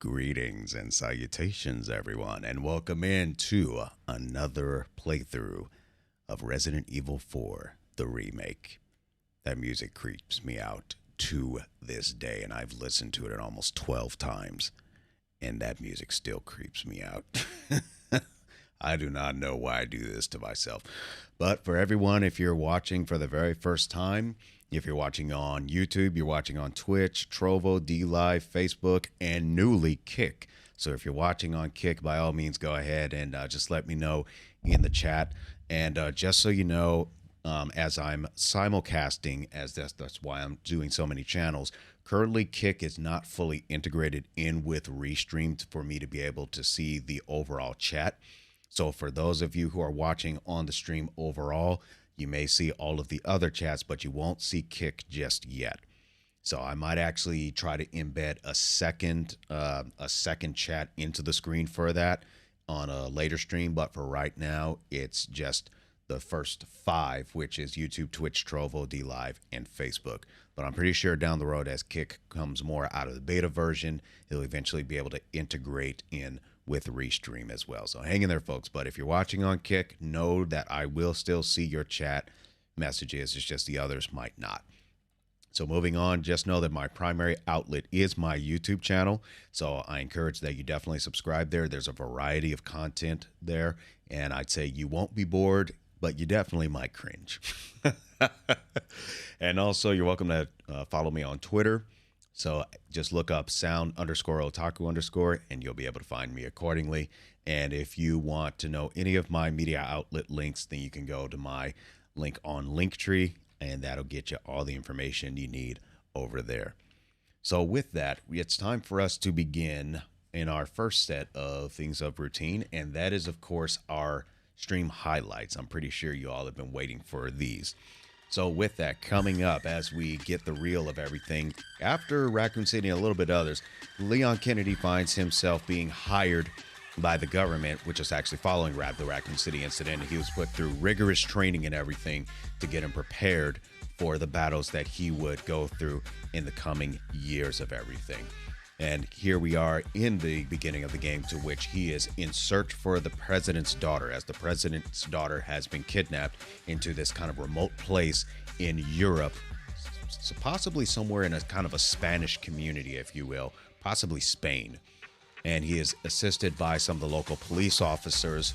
Greetings and salutations, everyone, and welcome in to another playthrough of Resident Evil 4, the remake. That music creeps me out to this day, and I've listened to it almost 12 times, and that music still creeps me out. I do not know why I do this to myself. But for everyone, if you're watching for the very first time, if you're watching on YouTube, you're watching on Twitch, Trovo, DLive, Facebook, and newly Kick. So if you're watching on Kick, by all means, go ahead and just let me know in the chat. And just so you know, as I'm simulcasting, as that's why I'm doing so many channels, currently Kick is not fully integrated in with Restream for me to be able to see the overall chat. So for those of you who are watching on the stream overall, you may see all of the other chats, but you won't see Kick just yet. So I might actually try to embed a second chat into the screen for that on a later stream. But for right now, it's just the first 5, which is YouTube, Twitch, Trovo, DLive, and Facebook. But I'm pretty sure down the road, as Kick comes more out of the beta version, it'll eventually be able to integrate in with Restream as well. So hang in there, folks. But if you're watching on Kick, know that I will still see your chat messages. It's just the others might not. So moving on, just know that my primary outlet is my YouTube channel. So I encourage that you definitely subscribe there. There's a variety of content there, and I'd say you won't be bored, but you definitely might cringe. And also, you're welcome to follow me on Twitter. So just look up sound_otaku_ and you'll be able to find me accordingly. And if you want to know any of my media outlet links, then you can go to my link on Linktree, and that'll get you all the information you need over there. So with that, it's time for us to begin in our first set of things of routine, and that is, of course, our stream highlights. I'm pretty sure you all have been waiting for these. So with that, coming up as we get the reel of everything, after Raccoon City and a little bit others, Leon Kennedy finds himself being hired by the government, which is actually following the Raccoon City incident. He was put through rigorous training and everything to get him prepared for the battles that he would go through in the coming years of everything. And here we are in the beginning of the game, to which he is in search for the president's daughter, as the president's daughter has been kidnapped into this kind of remote place in Europe, so possibly somewhere in a kind of a Spanish community, if you will, possibly Spain. And he is assisted by some of the local police officers,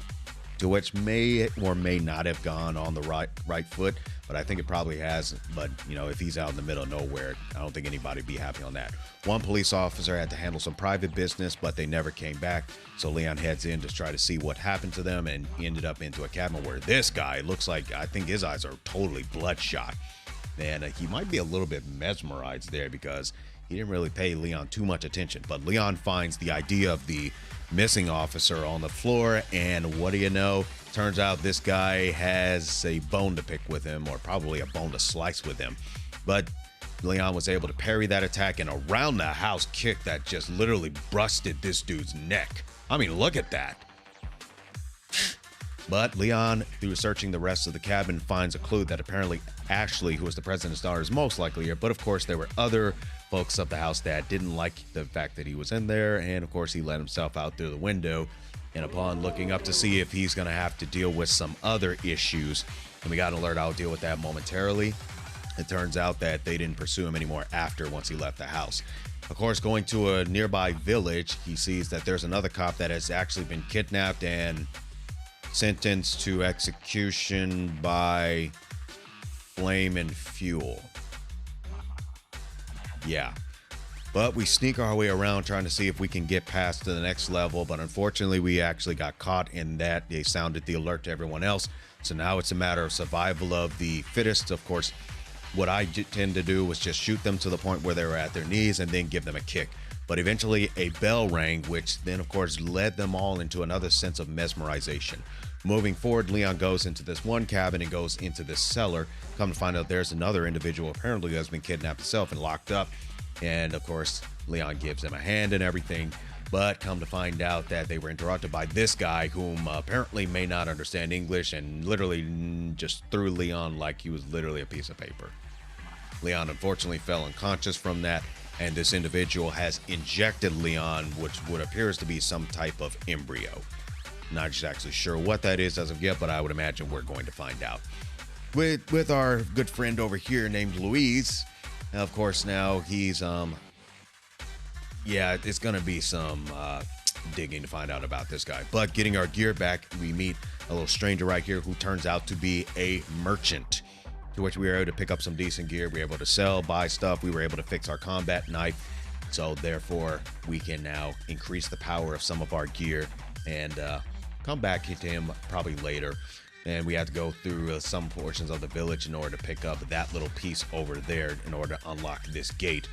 to which may or may not have gone on the right foot, but I think it probably has. But, you know, if he's out in the middle of nowhere, I don't think anybody would be happy on that. One police officer had to handle some private business, but they never came back. So Leon heads in to try to see what happened to them, and ended up into a cabin where this guy looks like, I think his eyes are totally bloodshot. And he might be a little bit mesmerized there, because he didn't really pay Leon too much attention. But Leon finds the idea of the missing officer on the floor, and what do you know? Turns out this guy has a bone to pick with him, or probably a bone to slice with him. But Leon was able to parry that attack, and around the house kick that just literally busted this dude's neck. I mean, look at that. But Leon, through searching the rest of the cabin, finds a clue that apparently Ashley, who was the president's daughter, is most likely here. But of course, there were other folks of the house that didn't like the fact that he was in there. And of course, he let himself out through the window. And upon looking up to see if he's going to have to deal with some other issues, and we got an alert, I'll deal with that momentarily. It turns out that they didn't pursue him anymore after, once he left the house. Of course, going to a nearby village, he sees that there's another cop that has actually been kidnapped and sentenced to execution by flame and fuel. Yeah. But we sneak our way around trying to see if we can get past to the next level. But unfortunately, we actually got caught in that. They sounded the alert to everyone else. So now it's a matter of survival of the fittest. Of course, what I tend to do was just shoot them to the point where they were at their knees and then give them a kick. But eventually a bell rang, which then, of course, led them all into another sense of mesmerization. Moving forward, Leon goes into this one cabin and goes into this cellar. Come to find out there's another individual apparently who has been kidnapped himself and locked up. And of course, Leon gives him a hand and everything. But come to find out that they were interrupted by this guy, whom apparently may not understand English, and literally just threw Leon like he was literally a piece of paper. Leon unfortunately fell unconscious from that, And this individual has injected Leon, which would appears to be some type of embryo. Not exactly sure what that is as of yet, but I would imagine we're going to find out. With our good friend over here named Louise, of course, now he's yeah, it's gonna be some digging to find out about this guy. But getting our gear back, we meet a little stranger right here who turns out to be a merchant, to which we were able to pick up some decent gear. We were able to sell, buy stuff. We were able to fix our combat knife. So therefore, we can now increase the power of some of our gear and come back to him probably later. And we had to go through some portions of the village in order to pick up that little piece over there in order to unlock this gate.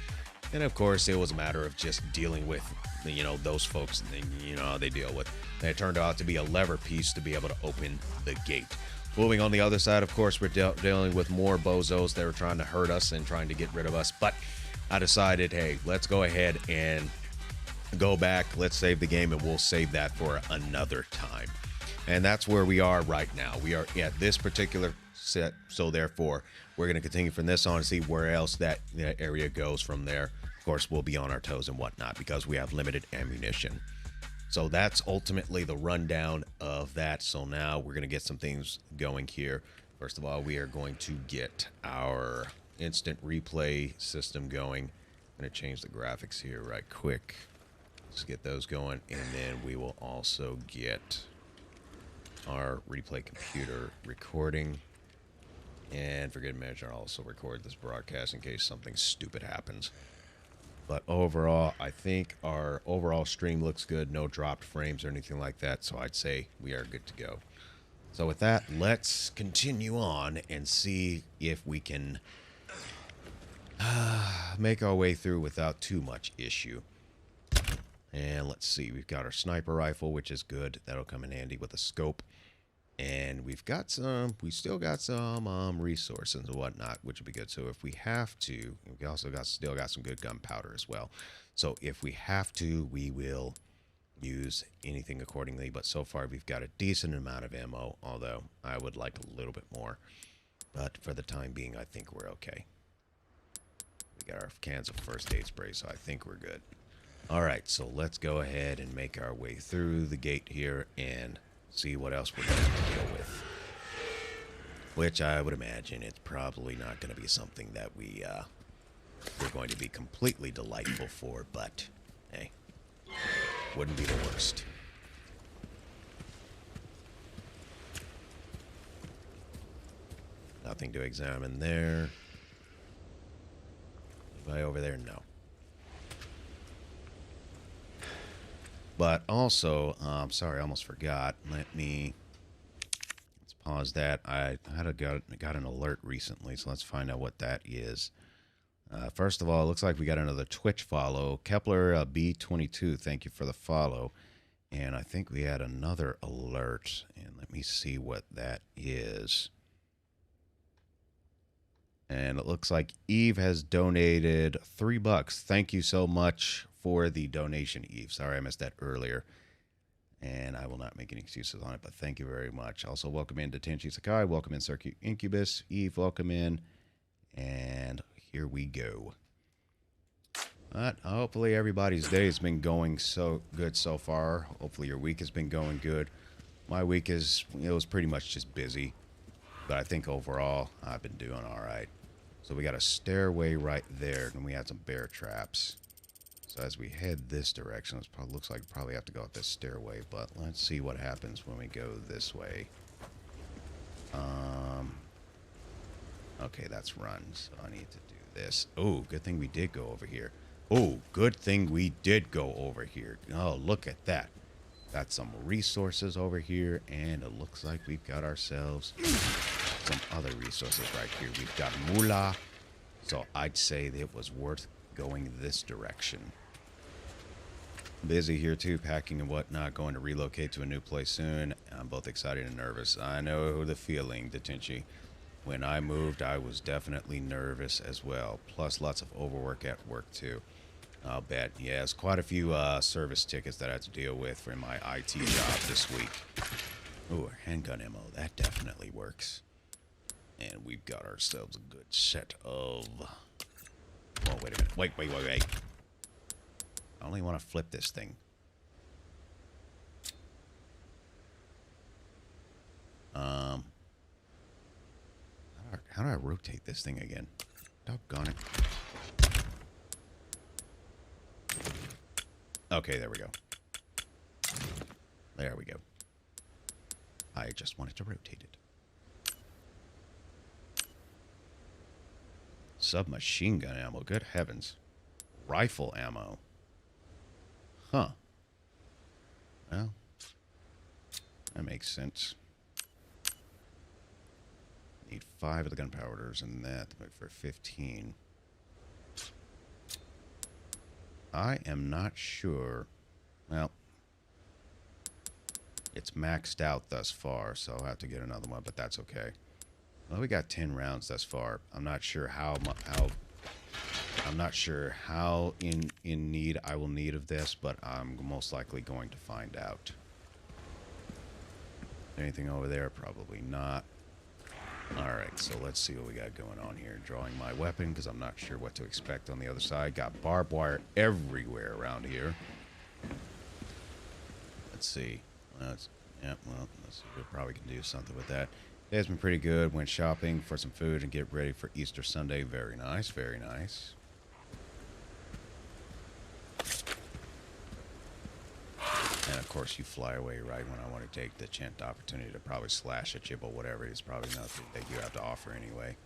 And of course, it was a matter of just dealing with, you know, those folks, you know, how they deal with. And it turned out to be a lever piece to be able to open the gate. Moving on the other side, of course, we're dealing with more bozos that were trying to hurt us and trying to get rid of us. But I decided, hey, let's go ahead and go back. Let's save the game, and we'll save that for another time. And that's where we are right now. We are at this particular set, so therefore we're going to continue from this on and see where else that area goes from there. Of course, we'll be on our toes and whatnot because we have limited ammunition. So that's ultimately the rundown of that. So now we're going to get some things going here. First of all, we are going to get our instant replay system going. I'm going to change the graphics here right quick. Let's get those going, and then we will also get our replay computer recording. And for good measure, I'll also record this broadcast in case something stupid happens. But overall, I think our overall stream looks good. No dropped frames or anything like that. So I'd say we are good to go. So with that, let's continue on and see if we can make our way through without too much issue. And let's see. We've got our sniper rifle, which is good. That'll come in handy with a scope. And we still got some resources and whatnot, which would be good. So if we have to, we also still got some good gunpowder as well. So if we have to, we will use anything accordingly. But so far, we've got a decent amount of ammo, although I would like a little bit more. But for the time being, I think we're okay. We got our cans of first aid spray, so I think we're good. All right, so let's go ahead and make our way through the gate here and see what else we're going to deal with. Which I would imagine it's probably not going to be something that we're going to be completely delightful for, but hey, wouldn't be the worst. Nothing to examine there. Anybody over there? No. But also, sorry, I almost forgot. Let's pause that. I got an alert recently, so let's find out what that is. First of all, it looks like we got another Twitch follow. Kepler B22, thank you for the follow. And I think we had another alert. And let me see what that is. And it looks like Eve has donated $3. Thank you so much for the donation, Eve. Sorry I missed that earlier. And I will not make any excuses on it, but thank you very much. Also, welcome in to Tenchi Sakai. Welcome in Circuit Incubus. Eve, welcome in. And here we go. But hopefully everybody's day has been going so good so far. Hopefully your week has been going good. My week it was pretty much just busy. But I think overall, I've been doing all right. So we got a stairway right there, and we had some bear traps. So as we head this direction, it looks like we probably have to go up this stairway, but let's see what happens when we go this way. Okay, that's run, so I need to do this. Oh, good thing we did go over here. Oh, good thing we did go over here. Oh, look at that. Got some resources over here, and it looks like we've got ourselves some other resources right here. We've got moolah, so I'd say that it was worth going this direction. Busy here too, packing and whatnot, going to relocate to a new place soon. I'm both excited and nervous. I know the feeling, Detenchi. When I moved, I was definitely nervous as well. Plus lots of overwork at work too. I'll bet. Yeah, it's quite a few service tickets that I had to deal with for my IT job this week. Ooh, handgun ammo. That definitely works. And we've got ourselves a good set of... Oh, wait a minute. Wait. I only want to flip this thing. How do I rotate this thing again? Doggone it. Okay, there we go. There we go. I just wanted to rotate it. Submachine gun ammo. Good heavens. Rifle ammo. Huh. Well, that makes sense. Need 5 of the gunpowders and that for 15. I am not sure. Well, it's maxed out thus far, so I'll have to get another one, but that's okay. Well, we got 10 rounds thus far. I'm not sure how in need I will need of this, but I'm most likely going to find out. Anything over there? Probably not. Alright, so let's see what we got going on here. Drawing my weapon, because I'm not sure what to expect on the other side. Got barbed wire everywhere around here. Let's see. We probably can do something with that. It's been pretty good. Went shopping for some food and get ready for Easter Sunday. Very nice, very nice. And of course you fly away right when I want to take the chance opportunity to probably slash at you, but whatever, it's probably nothing that you have to offer anyway.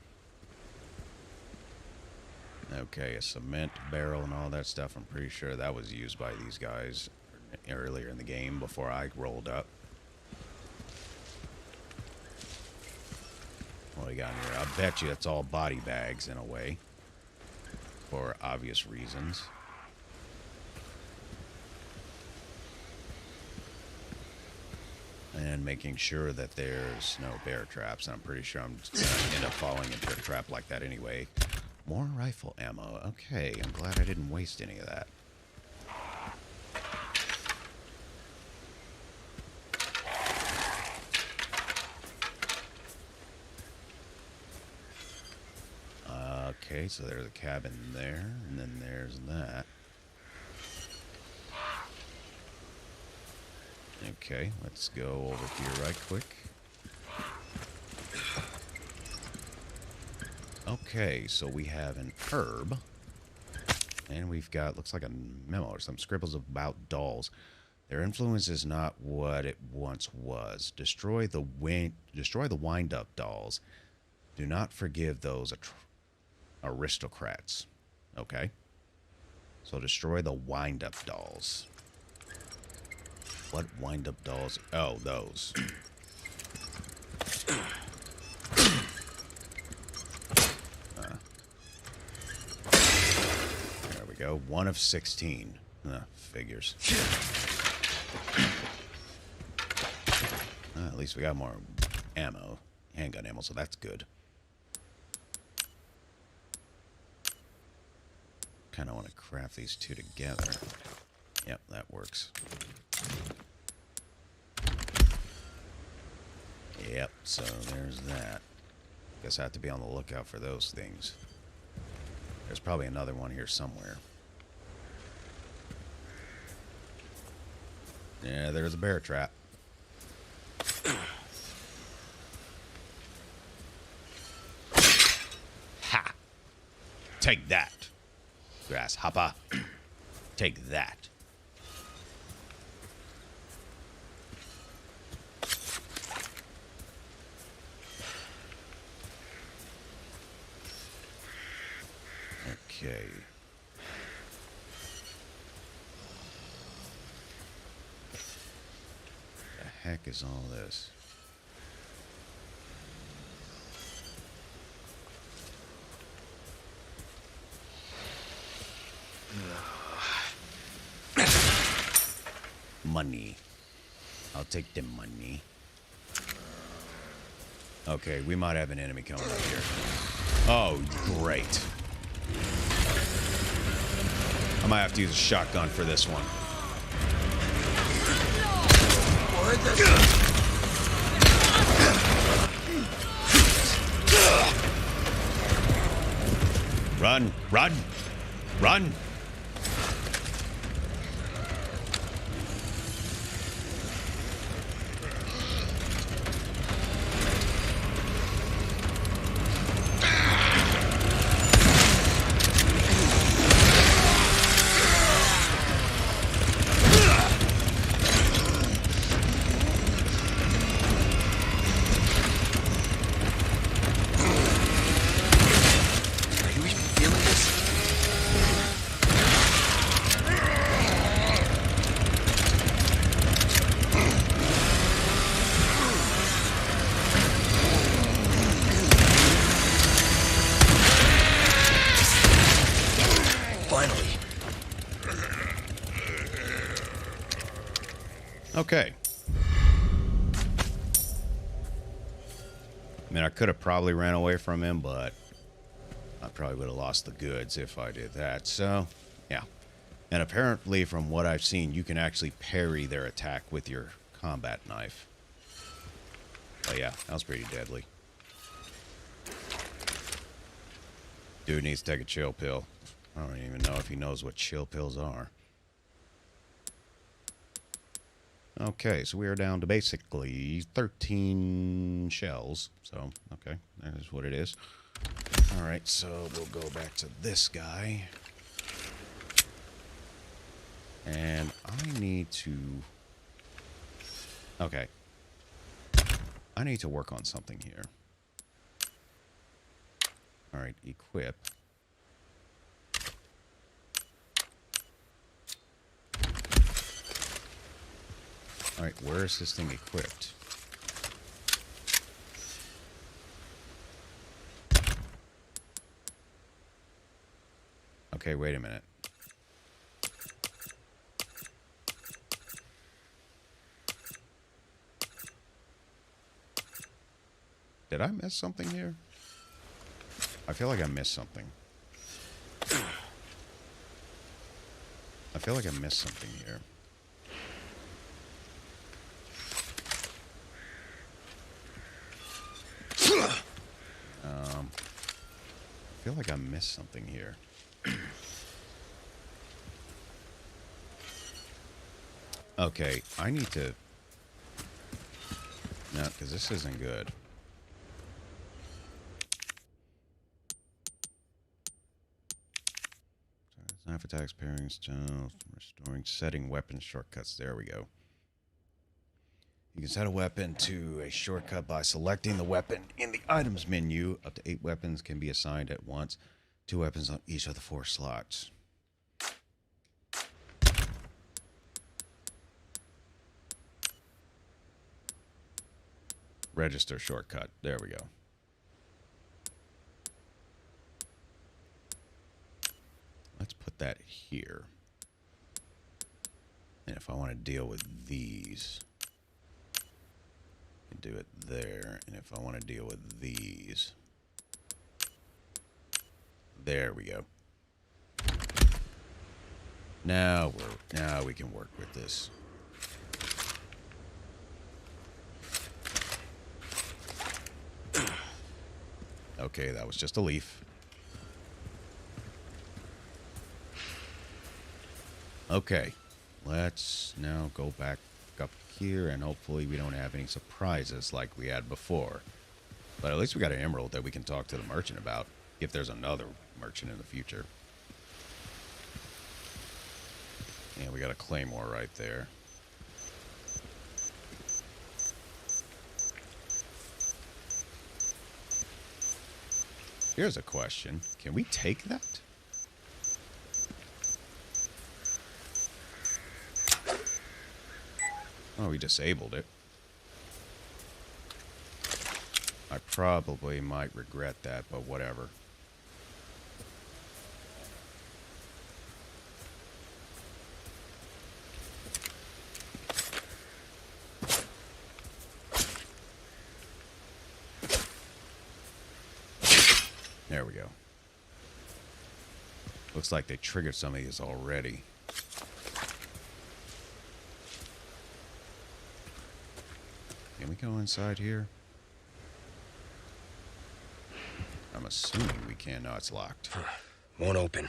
Okay, a cement barrel and all that stuff. I'm pretty sure that was used by these guys earlier in the game before I rolled up. What do we got here? I bet you it's all body bags in a way, for obvious reasons. And making sure that there's no bear traps. I'm pretty sure I'm just gonna end up falling into a trap like that anyway. More rifle ammo. Okay, I'm glad I didn't waste any of that. Okay, so there's a cabin there, and then there's that. Okay, let's go over here right quick. Okay, so we have an herb. And we've got, looks like a memo or some scribbles about dolls. Their influence is not what it once was. Destroy the wind-up dolls. Do not forgive those aristocrats. Okay. So destroy the wind-up dolls. What wind-up dolls? Oh, those. There we go. 1 of 16. Figures. At least we got more ammo. Handgun ammo, so that's good. Kind of want to craft these two together. Yep, that works. Yep, so there's that. Guess I have to be on the lookout for those things. There's probably another one here somewhere. Yeah, there's a bear trap. Ha! Take that, grasshopper. Take that. Okay. The heck is all this? Money. I'll take the money. Okay, we might have an enemy coming up here. Oh, great. I might have to use a shotgun for this one. Run, run, run. Okay. I mean, I could have probably ran away from him, but I probably would have lost the goods if I did that. So, yeah. And apparently, from what I've seen, you can actually parry their attack with your combat knife. But yeah, that was pretty deadly. Dude needs to take a chill pill. I don't even know if he knows what chill pills are. Okay, so we are down to basically 13 shells. So, okay, that is what it is. Alright, so we'll go back to this guy. And I need to... Okay. I need to work on something here. Alright, equip. Alright, where is this thing equipped? Okay, wait a minute. Did I miss something here? I feel like I missed something. I feel like I missed something here. I feel like I missed something here. Okay, I need to... No, because this isn't good. Knife attacks, parrying, restoring, setting weapon shortcuts. There we go. You can set a weapon to a shortcut by selecting the weapon in the items menu. Up to 8 weapons can be assigned at once. 2 weapons on each of the 4 slots. Register shortcut. There we go. Let's put that here. And if I want to deal with these, I can do it there. And if I want to deal with these, there we go. Now we can work with this. Okay, that was just a leaf. Okay, let's now go back up here, and hopefully we don't have any surprises like we had before. But at least we got an emerald that we can talk to the merchant about, if there's another merchant in the future. And we got a claymore right there. Here's a question. Can we take that? Oh, we disabled it. I probably might regret that, but whatever. There we go. Looks like they triggered some of these already. Can we go inside here? I'm assuming we can. No, it's locked. Won't open.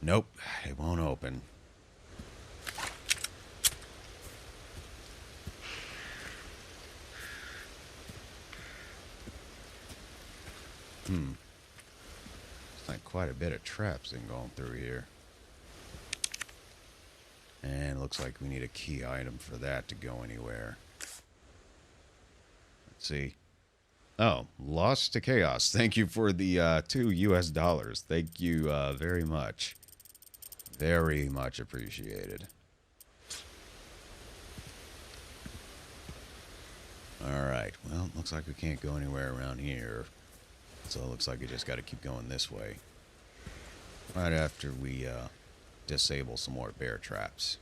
Nope, it won't open. It's like quite a bit of traps in going through here. And it looks like we need a key item for that to go anywhere. Let's see. Oh, Lost to Chaos. Thank you for the $2 US. Thank you very much. Very much appreciated. Alright, well, looks like we can't go anywhere around here. So it looks like we just got to keep going this way. Right after we disable some more bear traps.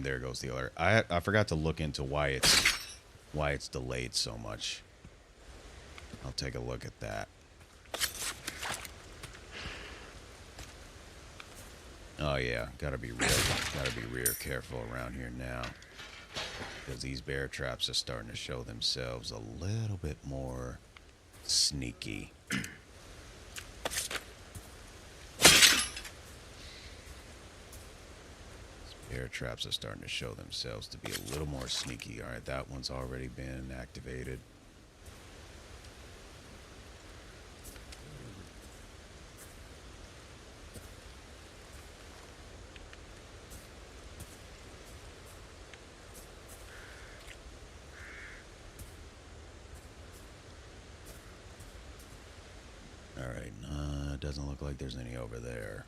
there goes the alert. I forgot to look into why it's delayed so much. I'll take a look at that. Oh yeah, gotta be real careful around here now, because these bear traps are starting to show themselves a little bit more sneaky. Bear traps are starting to show themselves to be a little more sneaky. All right, that one's already been activated. All right, doesn't look like there's any over there.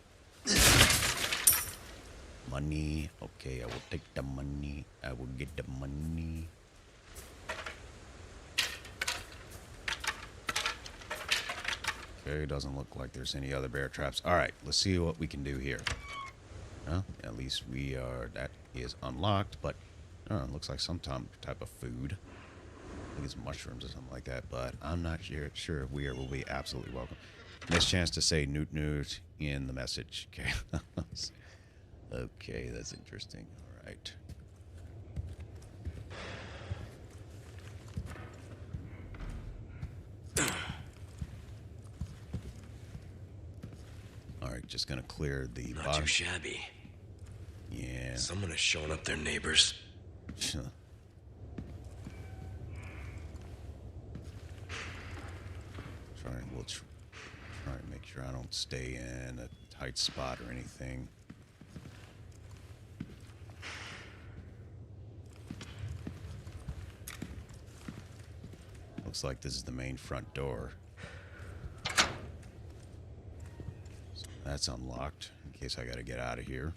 Money. Okay, I will take the money. I will get the money. Okay, doesn't look like there's any other bear traps. All right, let's see what we can do here. Well, at least that is unlocked, but it looks like some type of food. I think it's mushrooms or something like that, but I'm not sure if we will be absolutely welcome. Next chance to say newt newt in the message. Okay. Okay, that's interesting. All right. All right, just gonna clear the Not bottom. too shabby. Yeah. Someone has shown up their neighbors. Try and make sure I don't stay in a tight spot or anything. Looks like this is the main front door. So that's unlocked in case I gotta get out of here.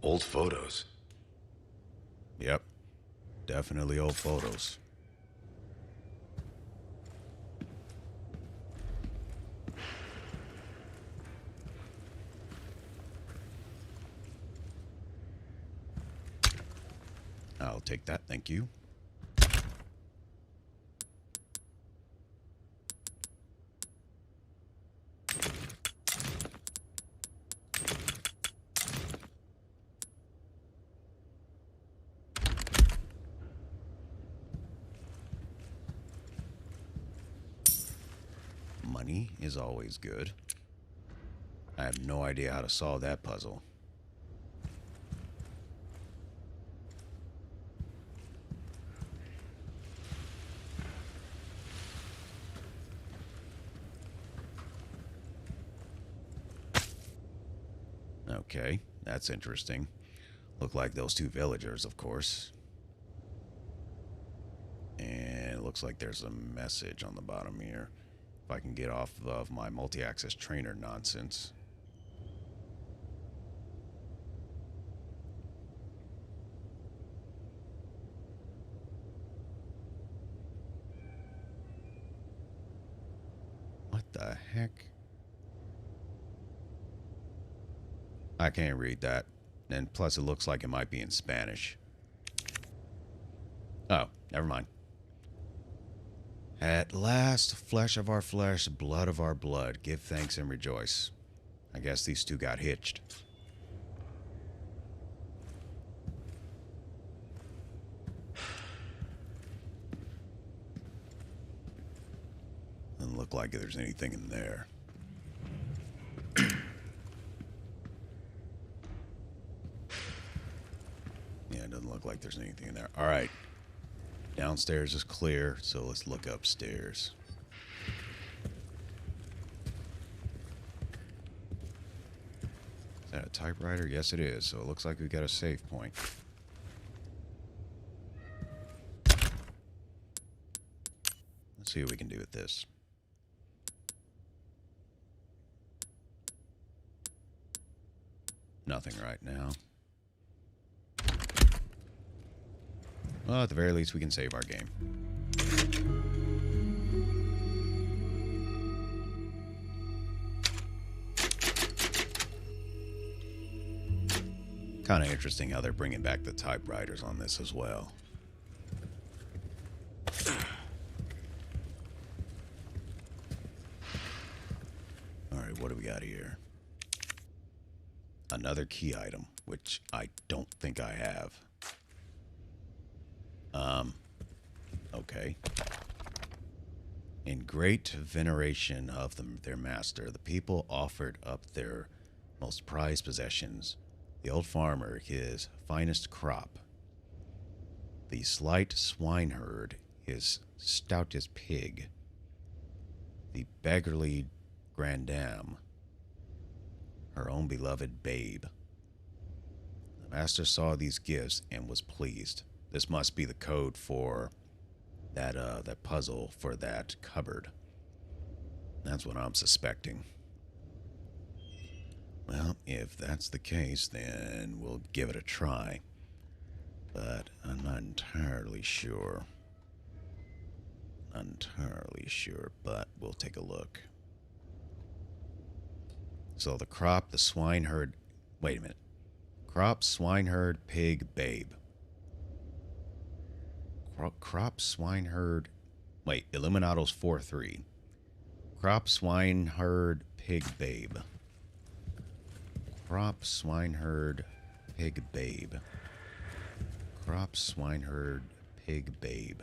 Old photos. Yep. Definitely old photos. I'll take that, thank you. Money is always good. I have no idea how to solve that puzzle. Okay, that's interesting. Look like those two villagers, of course. And it looks like there's a message on the bottom here. If I can get off of my multi-access trainer nonsense. What the heck? I can't read that. And plus it looks like it might be in Spanish. Oh, never mind. At last, flesh of our flesh, blood of our blood, give thanks and rejoice. I guess these two got hitched. Doesn't look like there's anything in there. Yeah, it doesn't look like there's anything in there. All right. Downstairs is clear, so let's look upstairs. Is that a typewriter? Yes, it is. So it looks like we got a save point. Let's see what we can do with this. Nothing right now. Well, at the very least, we can save our game. Kind of interesting how they're bringing back the typewriters on this as well. Alright, what do we got here? Another key item, which I don't think I have. Okay. In great veneration of their master, the people offered up their most prized possessions. The old farmer, his finest crop. The slight swineherd, his stoutest pig. The beggarly grandam, her own beloved babe. The master saw these gifts and was pleased. This must be the code for that puzzle for that cupboard. That's what I'm suspecting. Well, if that's the case, then we'll give it a try. But I'm not entirely sure. But we'll take a look. So the crop, the swineherd... Wait a minute. Crop, swineherd, pig, babe. Crop, swineherd... Wait, Illuminato's 4-3. Crop, swineherd, pig, babe. Crop, swineherd, pig, babe. Crop, swineherd, pig, babe.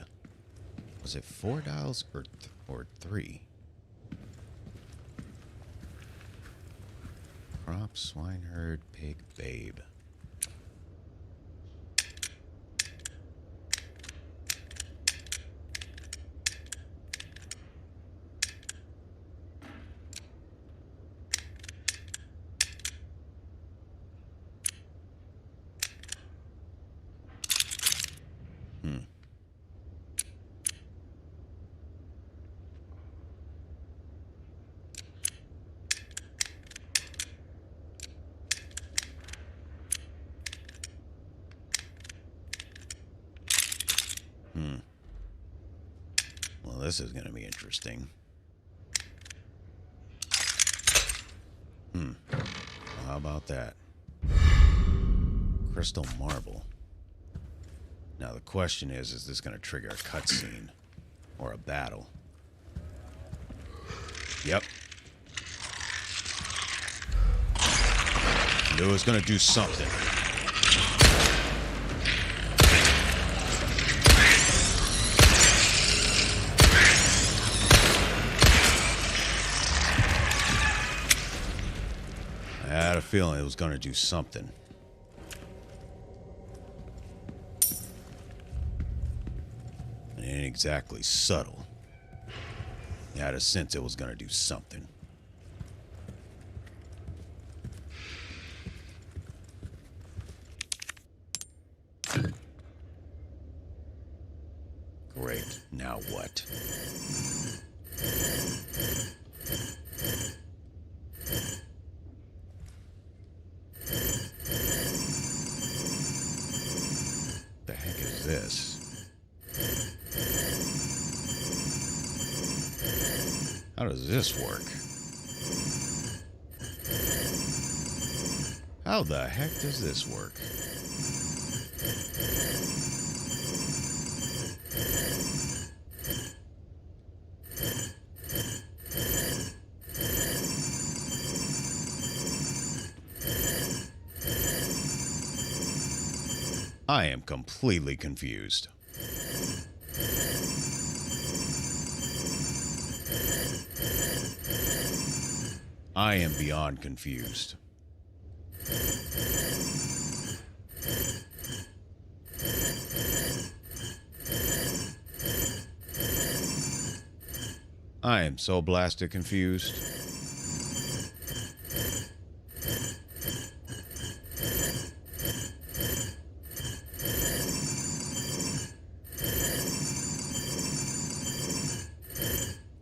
Was it 4 dials or 3? Crop, swineherd, pig, babe. Well, this is going to be interesting. Well, how about that? Crystal marble. Now the question is this going to trigger a cutscene or a battle? Yep. Knew it was going to do something. I had a feeling it was going to do something. It ain't exactly subtle. I had a sense it was going to do something. Great. Now what? The heck is this? How does this work? How the heck does this work? I am completely confused. I am beyond confused. I am so blasted confused.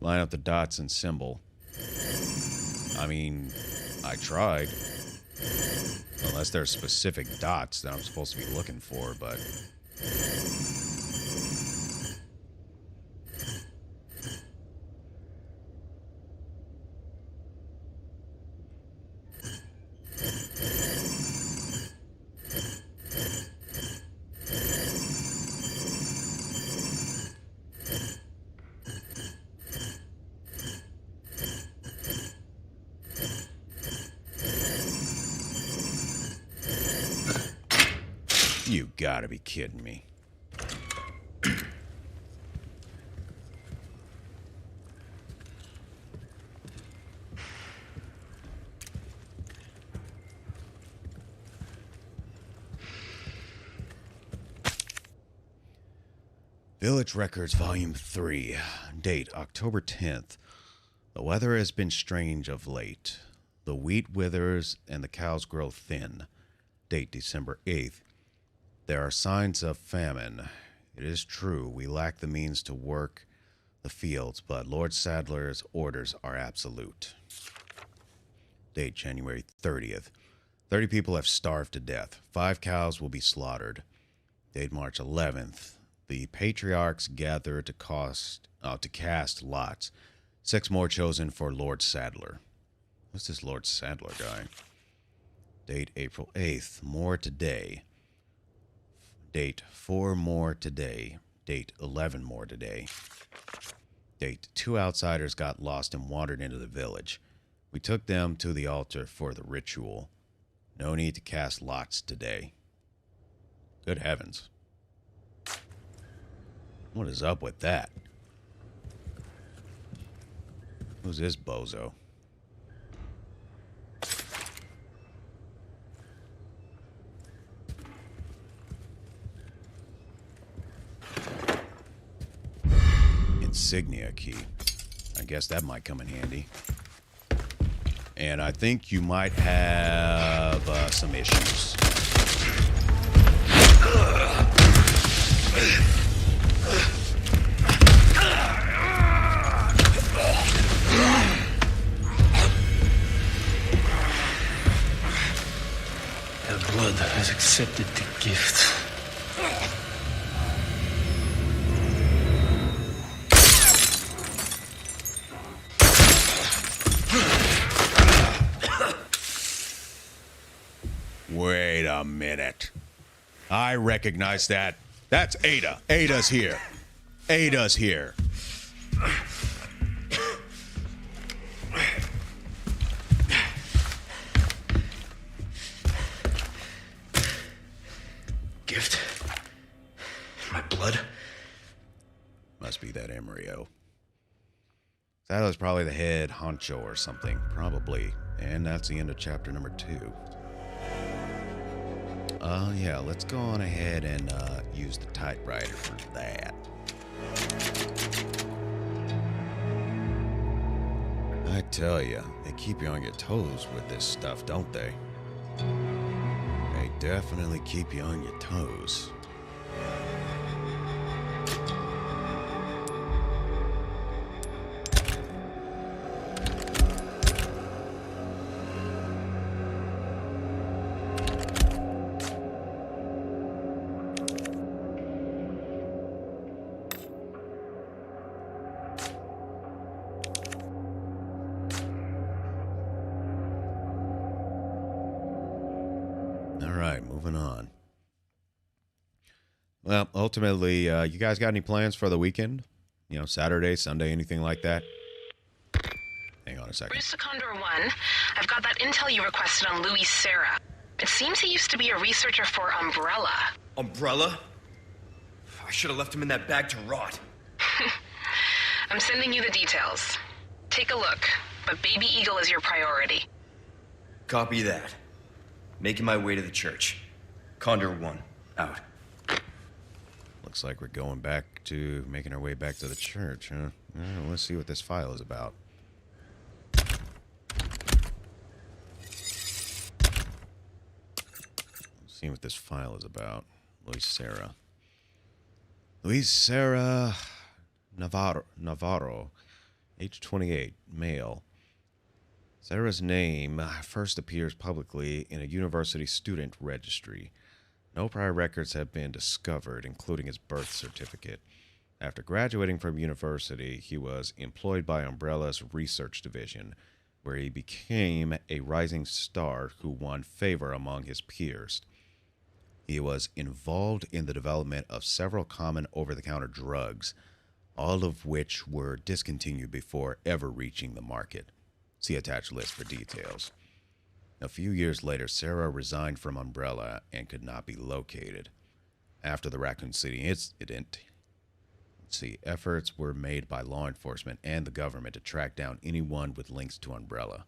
Line up the dots and symbol. I mean, I tried. Unless there's specific dots that I'm supposed to be looking for, but... You gotta be kidding me. Village Records, Volume 3. Date, October 10th. The weather has been strange of late. The wheat withers and the cows grow thin. Date, December 8th. There are signs of famine. It is true, we lack the means to work the fields, but Lord Sadler's orders are absolute. Date, January 30th. 30 people have starved to death. 5 cows will be slaughtered. Date, March 11th. The patriarchs gather to cast lots. 6 more chosen for Lord Sadler. What's this Lord Sadler guy? Date, April 8th. More today. Date, 4 more today. Date, 11 more today. Date, 2 outsiders got lost and wandered into the village. We took them to the altar for the ritual. No need to cast lots today. Good heavens. What is up with that? Who's this bozo? Insignia key. I guess that might come in handy. And I think you might have some issues. The blood has accepted the gift. Wait a minute. I recognize that. That's Ada. Ada's here. Ada's here. Gift? My blood? Must be that Emerio. Sadler's probably the head honcho or something. Probably. And that's the end of chapter number 2. Yeah, let's go on ahead and use the typewriter for that. I tell you, they keep you on your toes with this stuff, don't they? They definitely keep you on your toes. Moving on. Well, ultimately, you guys got any plans for the weekend? You know, Saturday, Sunday, anything like that? Hang on a second. Bruce to Condor 1, I've got that intel you requested on Louis Serra. It seems he used to be a researcher for Umbrella. Umbrella? I should have left him in that bag to rot. I'm sending you the details. Take a look, but Baby Eagle is your priority. Copy that. Making my way to the church. Condor 1, out. Looks like we're going back to making our way back to the church, huh? Well, let's see what this file is about. Let's see what this file is about. Luis Serra. Luis Serra Navarro, age 28, male. Serra's name first appears publicly in a university student registry. No prior records have been discovered, including his birth certificate. After graduating from university, he was employed by Umbrella's research division, where he became a rising star who won favor among his peers. He was involved in the development of several common over-the-counter drugs, all of which were discontinued before ever reaching the market. See attached list for details. A few years later, Sarah resigned from Umbrella and could not be located. After the Raccoon City incident, efforts were made by law enforcement and the government to track down anyone with links to Umbrella.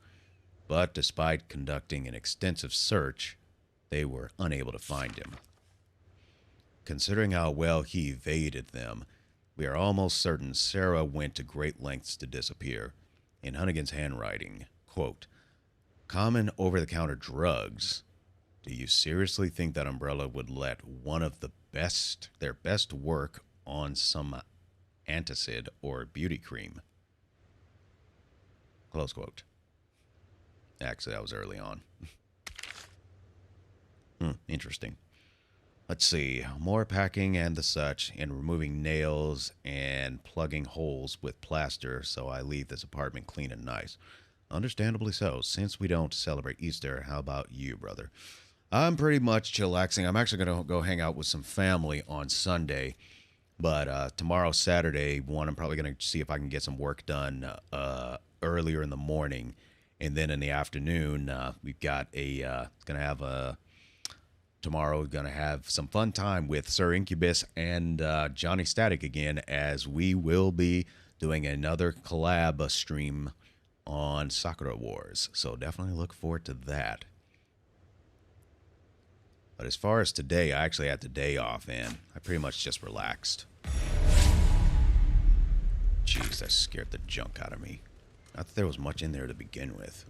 But despite conducting an extensive search, they were unable to find him. Considering how well he evaded them, we are almost certain Sarah went to great lengths to disappear. In Hunnigan's handwriting, quote, "Common over-the-counter drugs. Do you seriously think that Umbrella would let one of their best work on some antacid or beauty cream?" Close quote. Actually, that was early on. Interesting. Let's see. More packing and the such, and removing nails and plugging holes with plaster so I leave this apartment clean and nice. Understandably so. Since we don't celebrate Easter, how about you, brother? I'm pretty much chillaxing. I'm actually going to go hang out with some family on Sunday. But tomorrow, Saturday, I'm probably going to see if I can get some work done earlier in the morning. And then in the afternoon, we've got tomorrow we're going to have some fun time with Sir Incubus and Johnny Static again, as we will be doing another collab stream on Sakura Wars. So definitely look forward to that. But as far as today, I actually had the day off, and I pretty much just relaxed. Jeez, that scared the junk out of me. Not that there was much in there to begin with.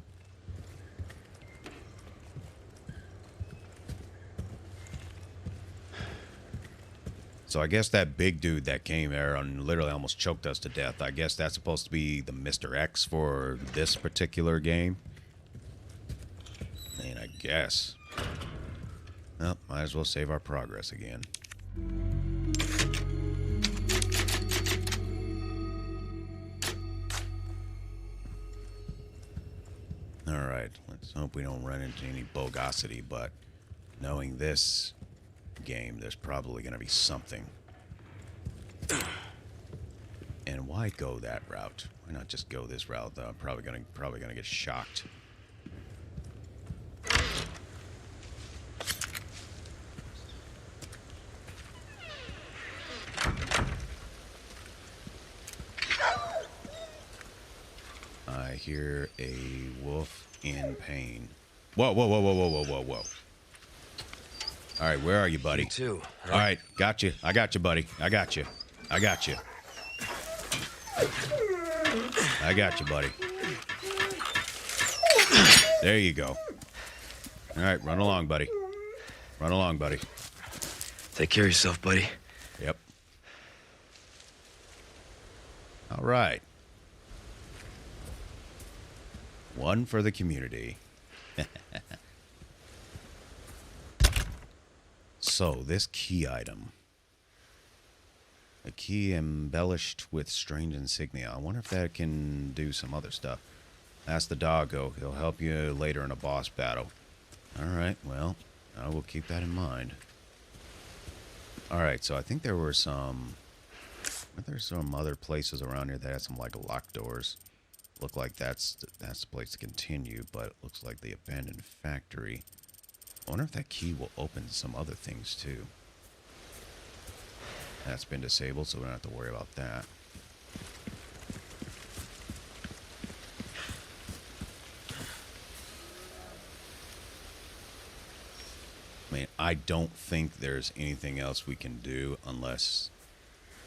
So I guess that big dude that came there and literally almost choked us to death, I guess that's supposed to be the Mr. X for this particular game. I mean, I guess. Well, might as well save our progress again. Alright, let's hope we don't run into any bogosity, but knowing this game, there's probably going to be something. And why go that route? Why not just go this route, though? I'm probably gonna get shocked. I hear a wolf in pain. Whoa, whoa, whoa, whoa, whoa, whoa, whoa, whoa. All right, where are you, buddy? Me too. All right, got you. I got you, buddy. I got you. I got you. I got you, buddy. There you go. All right, run along, buddy. Run along, buddy. Take care of yourself, buddy. Yep. All right. One for the community. So, this key item. A key embellished with strange insignia. I wonder if that can do some other stuff. Ask the doggo. He'll help you later in a boss battle. Alright, well, I will keep that in mind. Alright, so I think there were some... There's some other places around here that had some, like, locked doors. Look like that's the place to continue, but it looks like the abandoned factory. I wonder if that key will open some other things, too. That's been disabled, so we don't have to worry about that. I mean, I don't think there's anything else we can do unless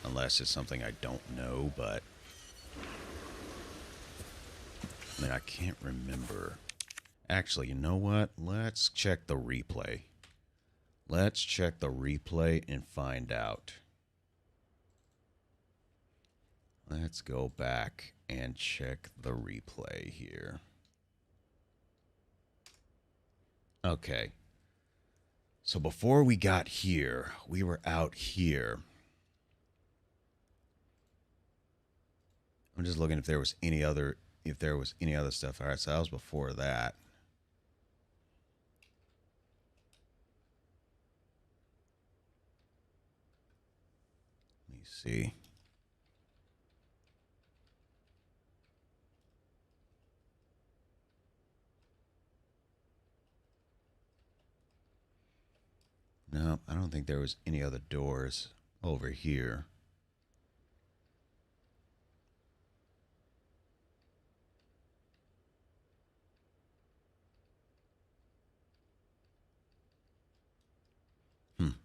it's something I don't know, but... I mean, I can't remember. Actually, you know what? Let's check the replay. Let's check the replay and find out. Let's go back and check the replay here. Okay. So before we got here, we were out here. I'm just looking if there was any other stuff. All right, so that was before that. Let me see. No, I don't think there was any other doors over here.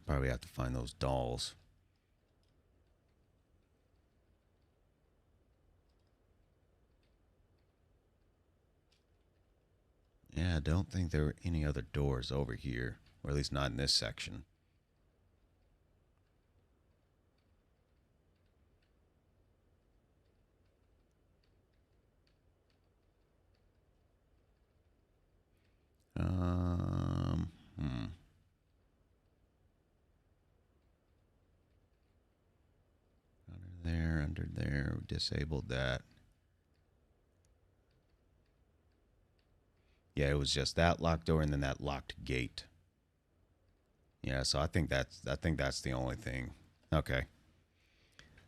Probably have to find those dolls. Yeah, I don't think there were any other doors over here, or at least not in this section. Under there, disabled that. Yeah, it was just that locked door and then that locked gate. Yeah, so I think that's the only thing. Okay.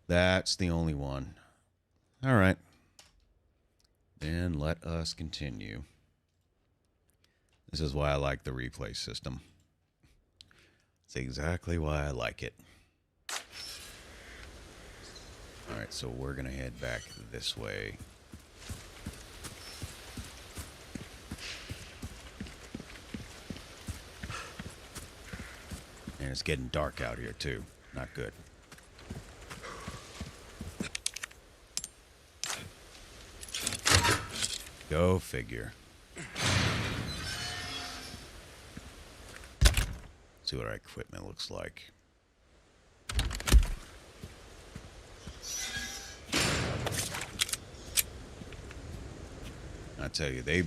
That's the only one. All right. Then let us continue. This is why I like the replay system. It's exactly why I like it. All right, so we're going to head back this way. And it's getting dark out here, too. Not good. Go figure. See what our equipment looks like. I tell you, they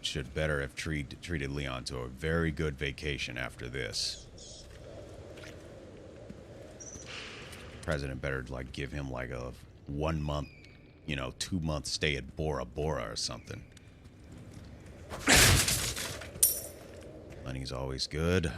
should better have treated Leon to a very good vacation after this. President better like give him like a 1 month, 2 month stay at Bora Bora or something. Money's always good.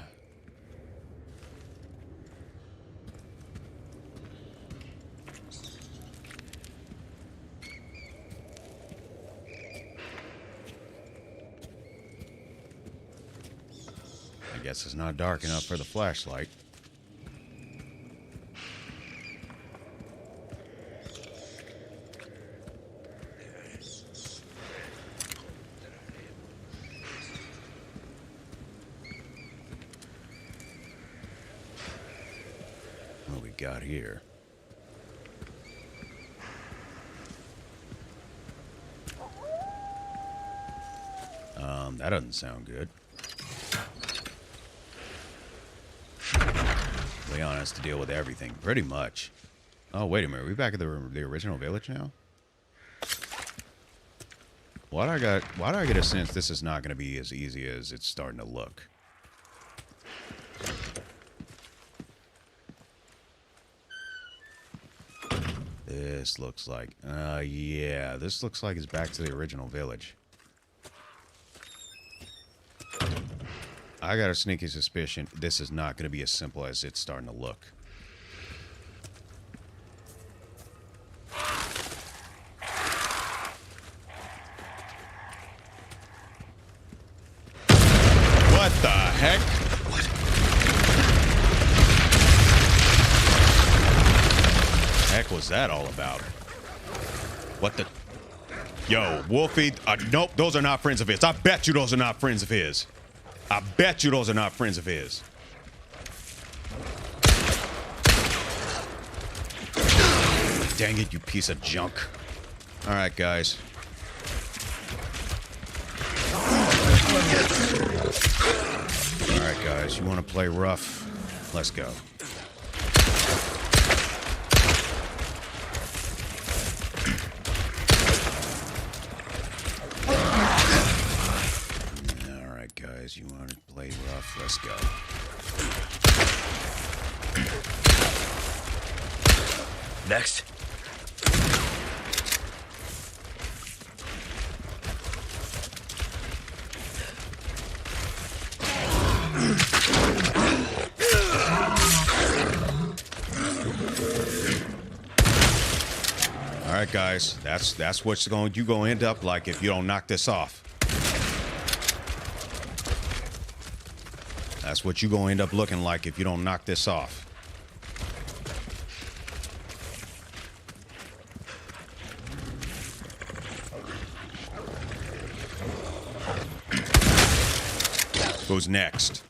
I guess it's not dark enough for the flashlight. What we got here? That doesn't sound good. Leon has to deal with everything, pretty much. Oh, wait a minute. Are we back at the original village now? Why do I get a sense this is not going to be as easy as it's starting to look? This looks like... yeah. This looks like it's back to the original village. I got a sneaky suspicion this is not going to be as simple as it's starting to look. What the heck? What? Heck was that all about? What the... Yo, Wolfie... nope, those are not friends of his. I bet you those are not friends of his. I bet you those are not friends of his. Dang it, you piece of junk. All right, guys. All right, guys, you want to play rough? Let's go. You want to play rough? Let's go. Next. All right, guys. That's what's going you gonna end up like if you don't knock this off. That's what you gonna end up looking like if you don't knock this off. Who's next?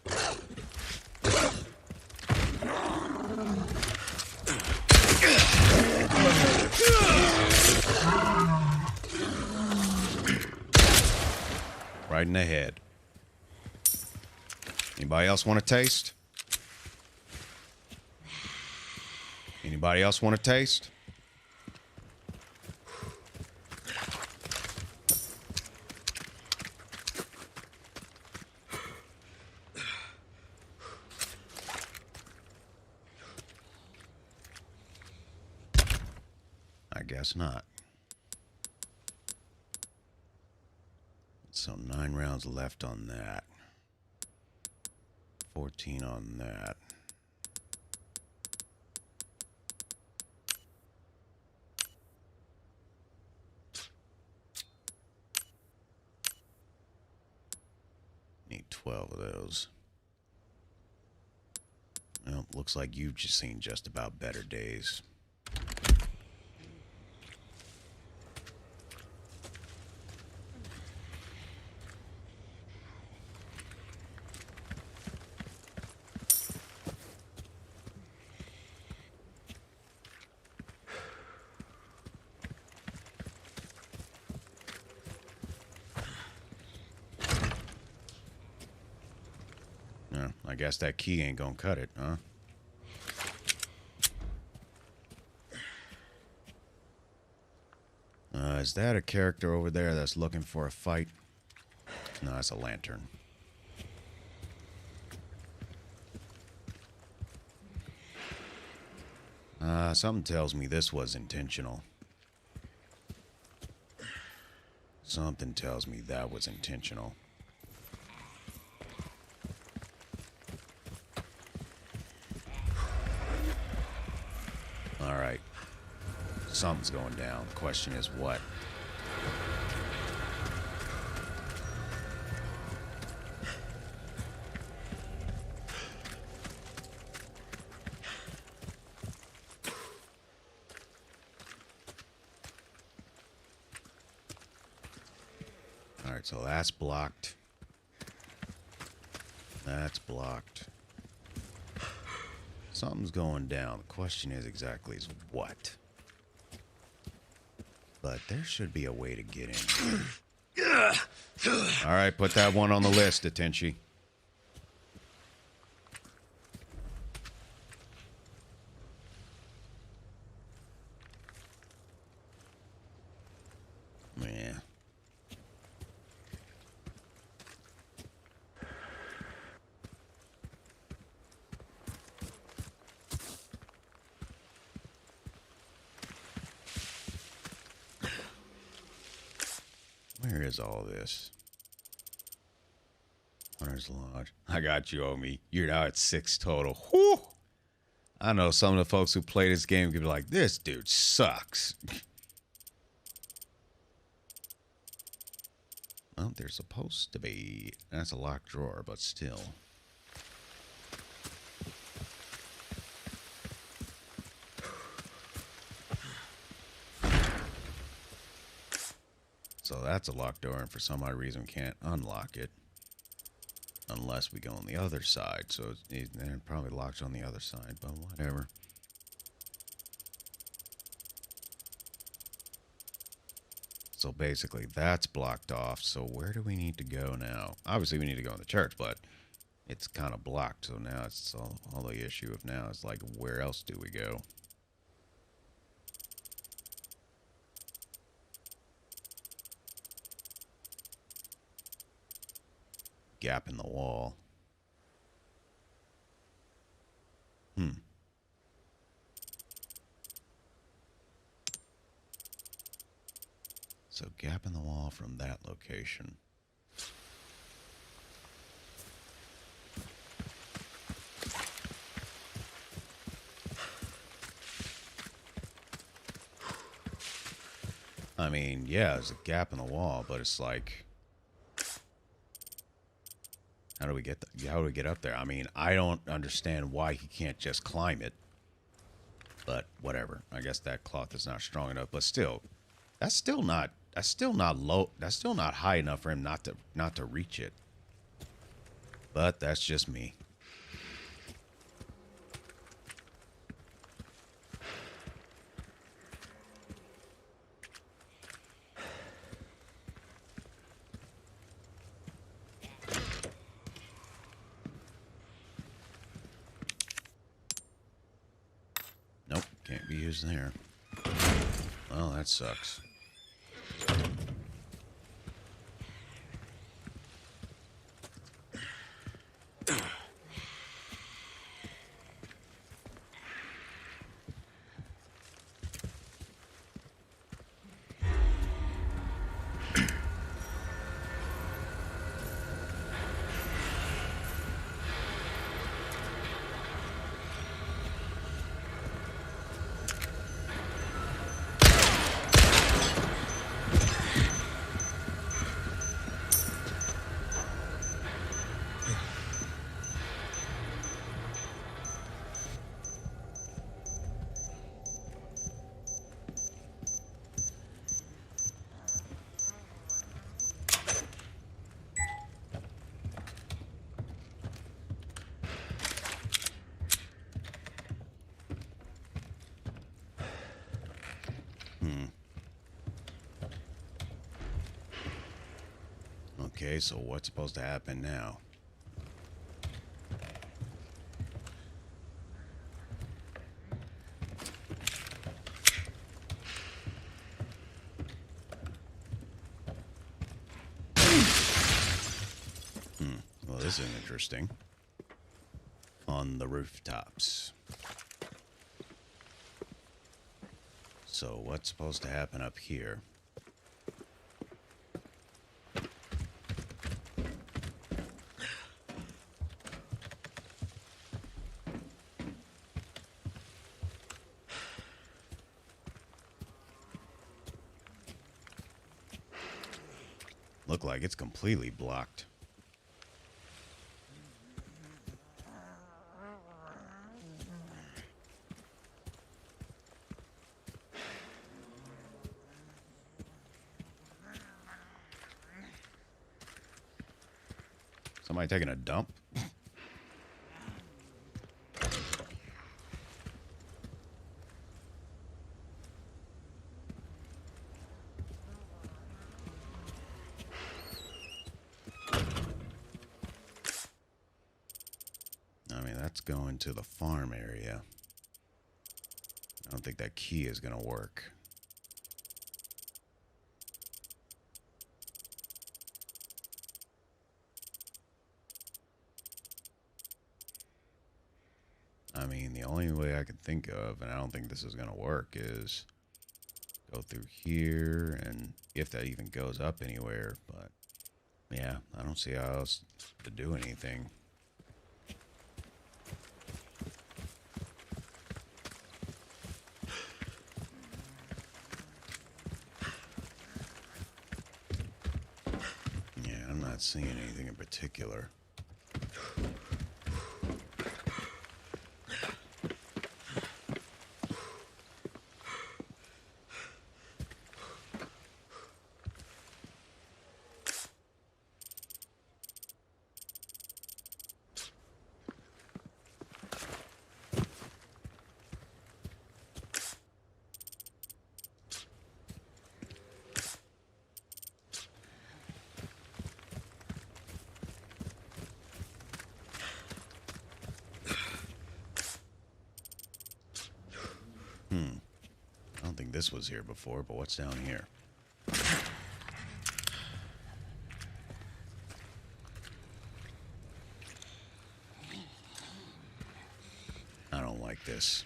Right in the head. Anybody else want a taste? Anybody else want a taste? I guess not. So 9 rounds left on that. 14 on that. Need 12 of those. Well, looks like you've just seen just about better days. I guess that key ain't gonna cut it, huh? Is that a character over there that's looking for a fight? No, that's a lantern. Something tells me this was intentional. Something tells me that was intentional. All right. Something's going down. The question is what? All right, so that's blocked. That's blocked. Something's going down. The question is exactly is what? But there should be a way to get in. All right, put that one on the list, Atenchi. Yeah. Where is all this? Hunter's Lodge. I got you, Omi. You're now at 6 total. Whew! I know some of the folks who play this game could be like, this dude sucks. Well, they're supposed to be. That's a locked drawer, but still. So that's a locked door, and for some odd reason we can't unlock it. Unless we go on the other side. So it probably locks on the other side, but whatever. So basically that's blocked off. So where do we need to go now? Obviously we need to go in the church, but it's kind of blocked. So now it's all the issue of now is like, where else do we go? Gap in the wall. So gap in the wall from that location. I mean, yeah, there's a gap in the wall, but it's like... How do we get how do we get up there? I mean, I don't understand why he can't just climb it. But whatever. I guess that cloth is not strong enough. But still, that's still not low. That's still not high enough for him not to reach it. But that's just me. Nope, can't be used there. Well, that sucks. Okay, so what's supposed to happen now? Well, this is interesting. On the rooftops. So what's supposed to happen up here? Look like it's completely blocked. Somebody taking a dump? I mean, that's going to the farm area. I don't think that key is going to work. I mean, the only way I can think of, and I don't think this is going to work, is go through here, and if that even goes up anywhere. But, yeah, I don't see how else to do anything. Yeah, I'm not seeing anything in particular. I don't think this was here before, but what's down here? I don't like this.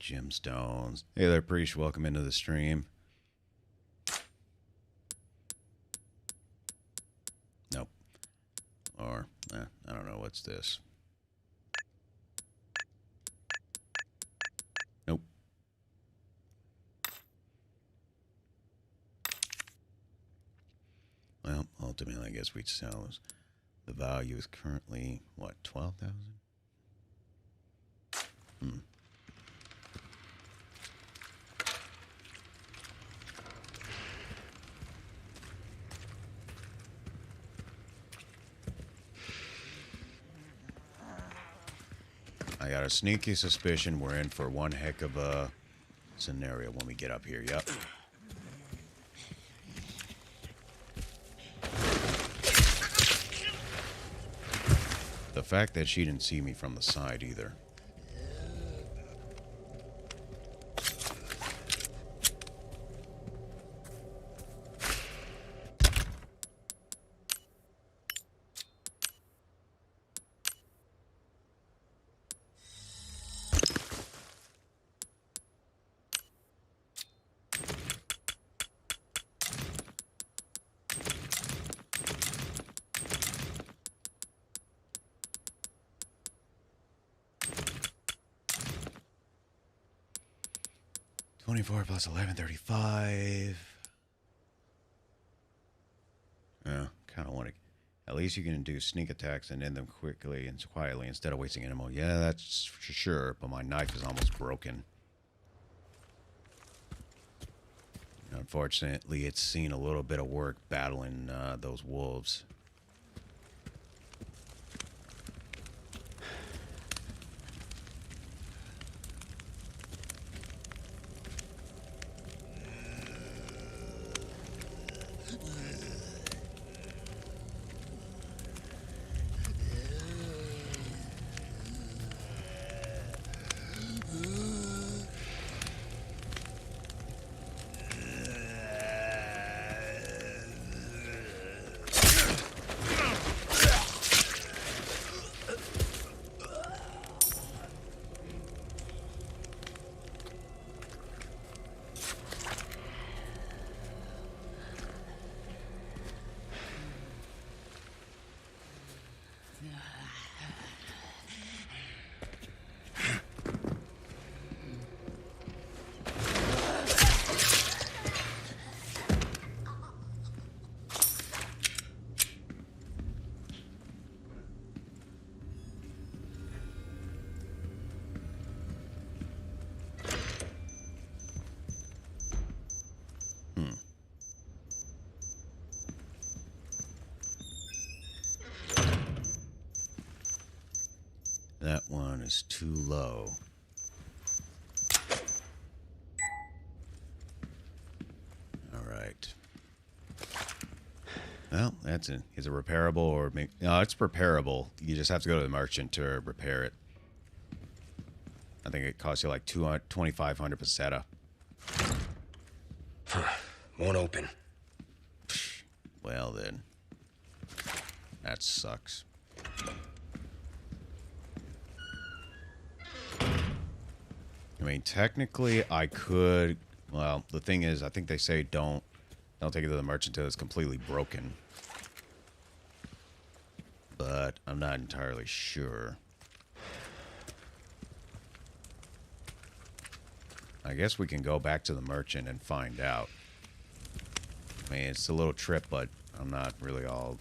gemstones. Hey there, Preach. Welcome into the stream. Nope. Or, I don't know. What's this? Nope. Well, ultimately, I guess we'd sell. The value is currently, what, 12,000? I got a sneaky suspicion we're in for one heck of a scenario when we get up here. Yep. The fact that she didn't see me from the side either. +24 plus 1135. Yeah, kind of want to. At least you can do sneak attacks and end them quickly and quietly instead of wasting ammo. Yeah, that's for sure. But my knife is almost broken. Unfortunately, it's seen a little bit of work battling those wolves. That one is too low. All right. Well, that's it. Is it repairable or no? It's repairable. You just have to go to the merchant to repair it. I think it costs you like 2,500 peseta. Won't open. Well then, that sucks. I mean, technically, I could. Well, the thing is, I think they say don't take it to the merchant until it's completely broken. But I'm not entirely sure. I guess we can go back to the merchant and find out. I mean, it's a little trip, but I'm not really all.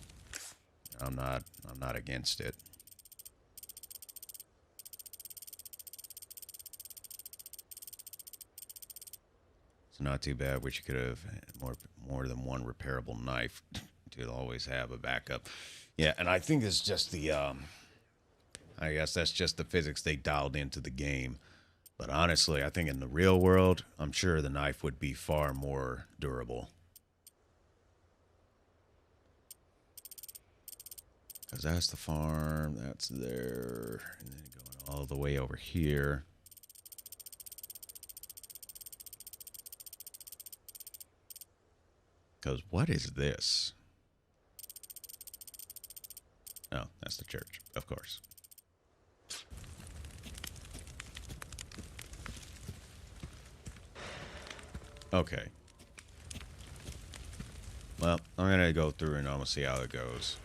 I'm not against it. It's not too bad. Wish you could have more than one repairable knife to always have a backup. Yeah, and I think it's just the I guess that's just the physics they dialed into the game. But honestly, I think in the real world, I'm sure the knife would be far more durable. Because that's the farm, that's there, and then going all the way over here. Because what is this? Oh, that's the church, of course. Okay. Well, I'm gonna go through and I'm gonna see how it goes.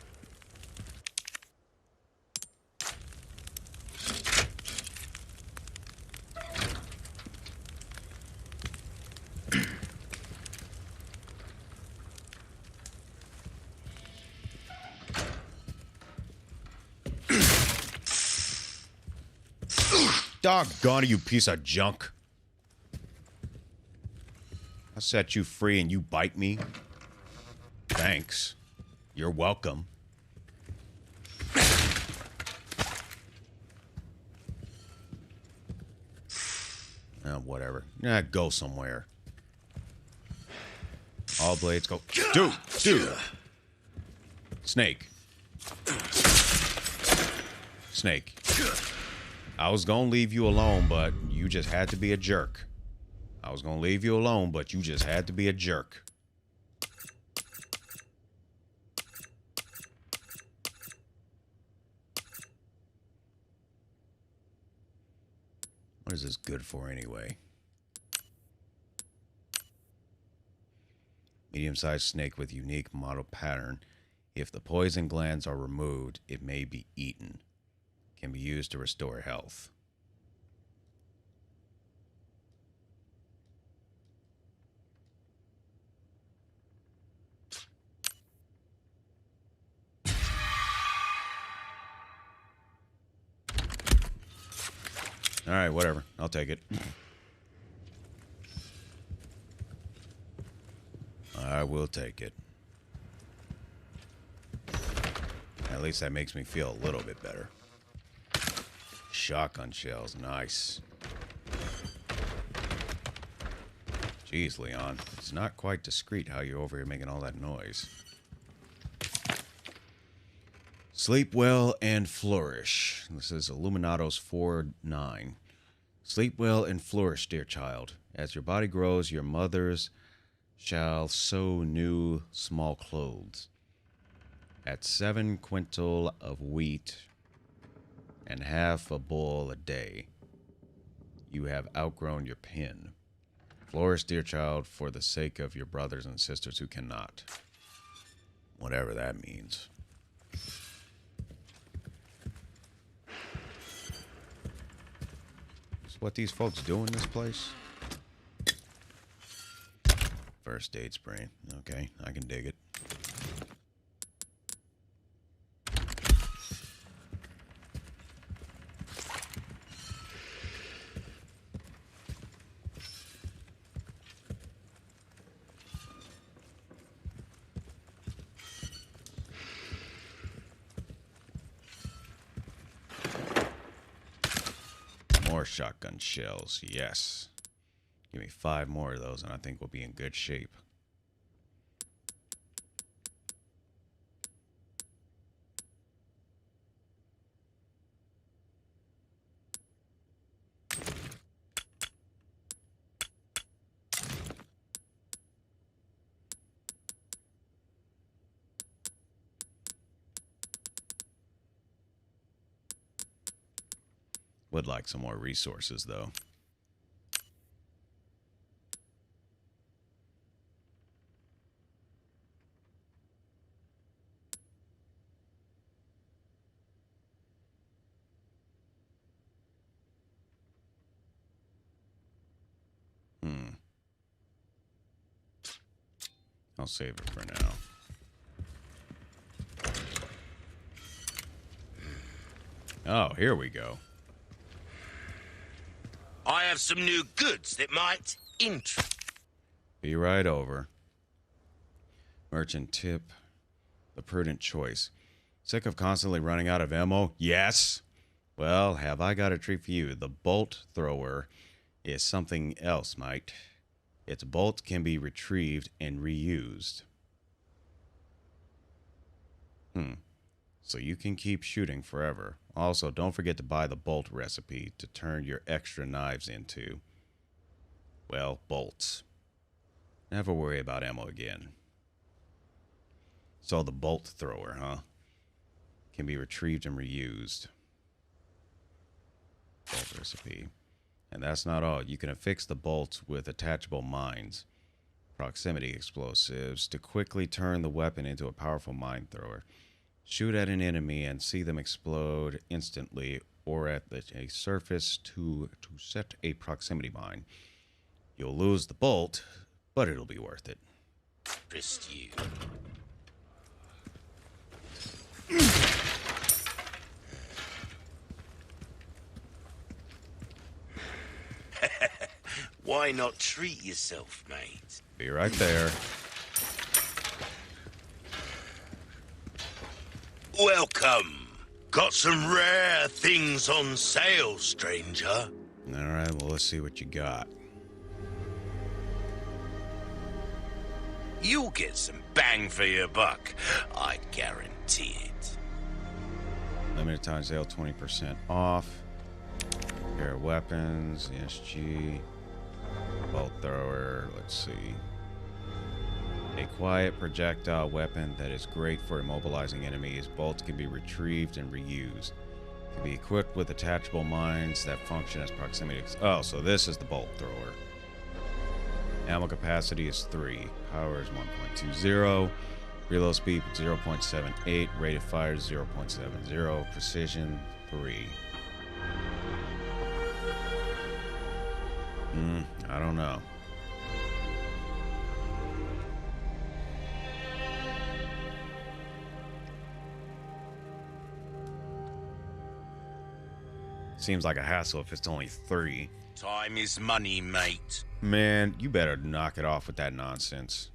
Doggone you, piece of junk. I set you free and you bite me? Thanks. You're welcome. Whatever. Go somewhere. All blades go. Dude. Snake. I was gonna leave you alone, but you just had to be a jerk. What is this good for anyway? Medium-sized snake with unique model pattern. If the poison glands are removed, it may be eaten. Can be used to restore health. All right, whatever. I'll take it. I will take it. At least that makes me feel a little bit better. Shotgun shells, nice. Jeez, Leon. It's not quite discreet how you're over here making all that noise. Sleep well and flourish. This is Illuminados 4:9. Sleep well and flourish, dear child. As your body grows, your mothers shall sew new small clothes. At 7 quintal of wheat and half a bull a day, you have outgrown your pen. Flourish, dear child, for the sake of your brothers and sisters who cannot. Whatever that means. What these folks do in this place? First aid spray. Okay, I can dig it. More shotgun shells, yes. Give me 5 more of those and I think we'll be in good shape. Would like some more resources, though. I'll save it for now. Oh, here we go. I have some new goods that might interest. Be right over. Merchant tip. The prudent choice. Sick of constantly running out of ammo? Yes. Well, have I got a treat for you. The bolt thrower is something else, mate. Its bolt can be retrieved and reused. So you can keep shooting forever. Also, don't forget to buy the bolt recipe to turn your extra knives into, well, bolts. Never worry about ammo again. So the bolt thrower, huh? Can be retrieved and reused. Bolt recipe. And that's not all. You can affix the bolts with attachable mines. Proximity explosives to quickly turn the weapon into a powerful mine thrower. Shoot at an enemy and see them explode instantly or at a surface to set a proximity mine. You'll lose the bolt, but it'll be worth it. Trust you. Why not treat yourself, mate? Be right there. Welcome. Got some rare things on sale, stranger. All right, well, let's see what you got. You'll get some bang for your buck. I guarantee it. Limited time sale, 20% off. Pair of weapons, ESG. Bolt thrower, let's see. A quiet projectile weapon that is great for immobilizing enemies. Bolts can be retrieved and reused. Can be equipped with attachable mines that function as proximity. Oh, so this is the bolt thrower. Ammo capacity is 3. Power is 1.20. Reload speed 0.78. Rate of fire 0.70. Precision 3. I don't know. Seems like a hassle if it's only 3. Time is money, mate. Man, you better knock it off with that nonsense.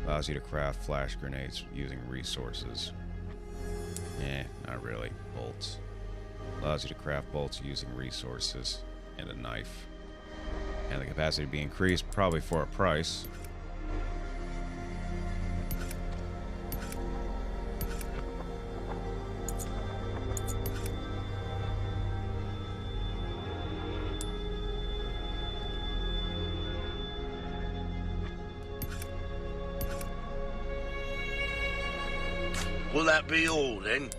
Allows you to craft flash grenades using resources. Not really. Bolts. Allows you to craft bolts using resources and a knife. And the capacity to be increased, probably for a price. Will that be all, then?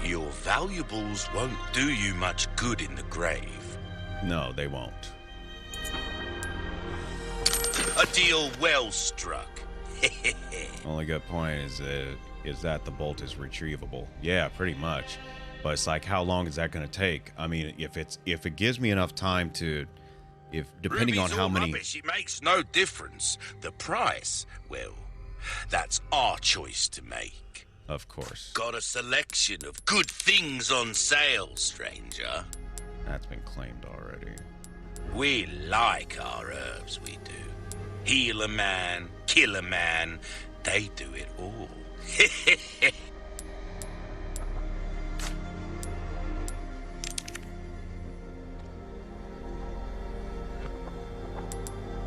Your valuables won't do you much good in the grave. No, they won't. A deal well struck. Only good point is that the bolt is retrievable. Yeah, pretty much. But it's like, how long is that going to take? I mean, if it gives me enough time to, depending on Ruby's how all many. rubbish, it makes no difference. The price, well, that's our choice to make. Of course. Got a selection of good things on sale, stranger. That's been claimed already. We like our herbs, we do. Heal a man, kill a man, they do it all.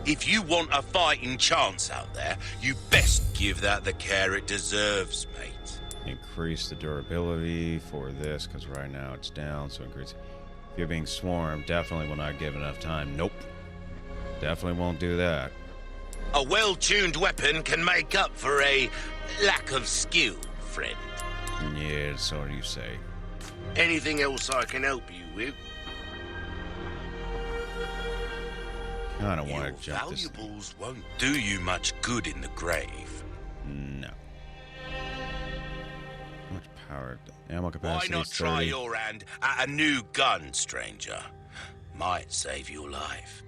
If you want a fighting chance out there, you best give that the care it deserves, mate. Increase the durability for this, because right now it's down, so increase. If you're being swarmed, definitely will not give enough time. Nope. Definitely won't do that. A well-tuned weapon can make up for a lack of skill, friend. Yeah, so you say. Anything else I can help you with? I don't want Your to jump this. valuables won't do you much good in the grave. No. How much power? Ammo Why capacity not is try 30. your hand at a new gun, stranger? Might save your life.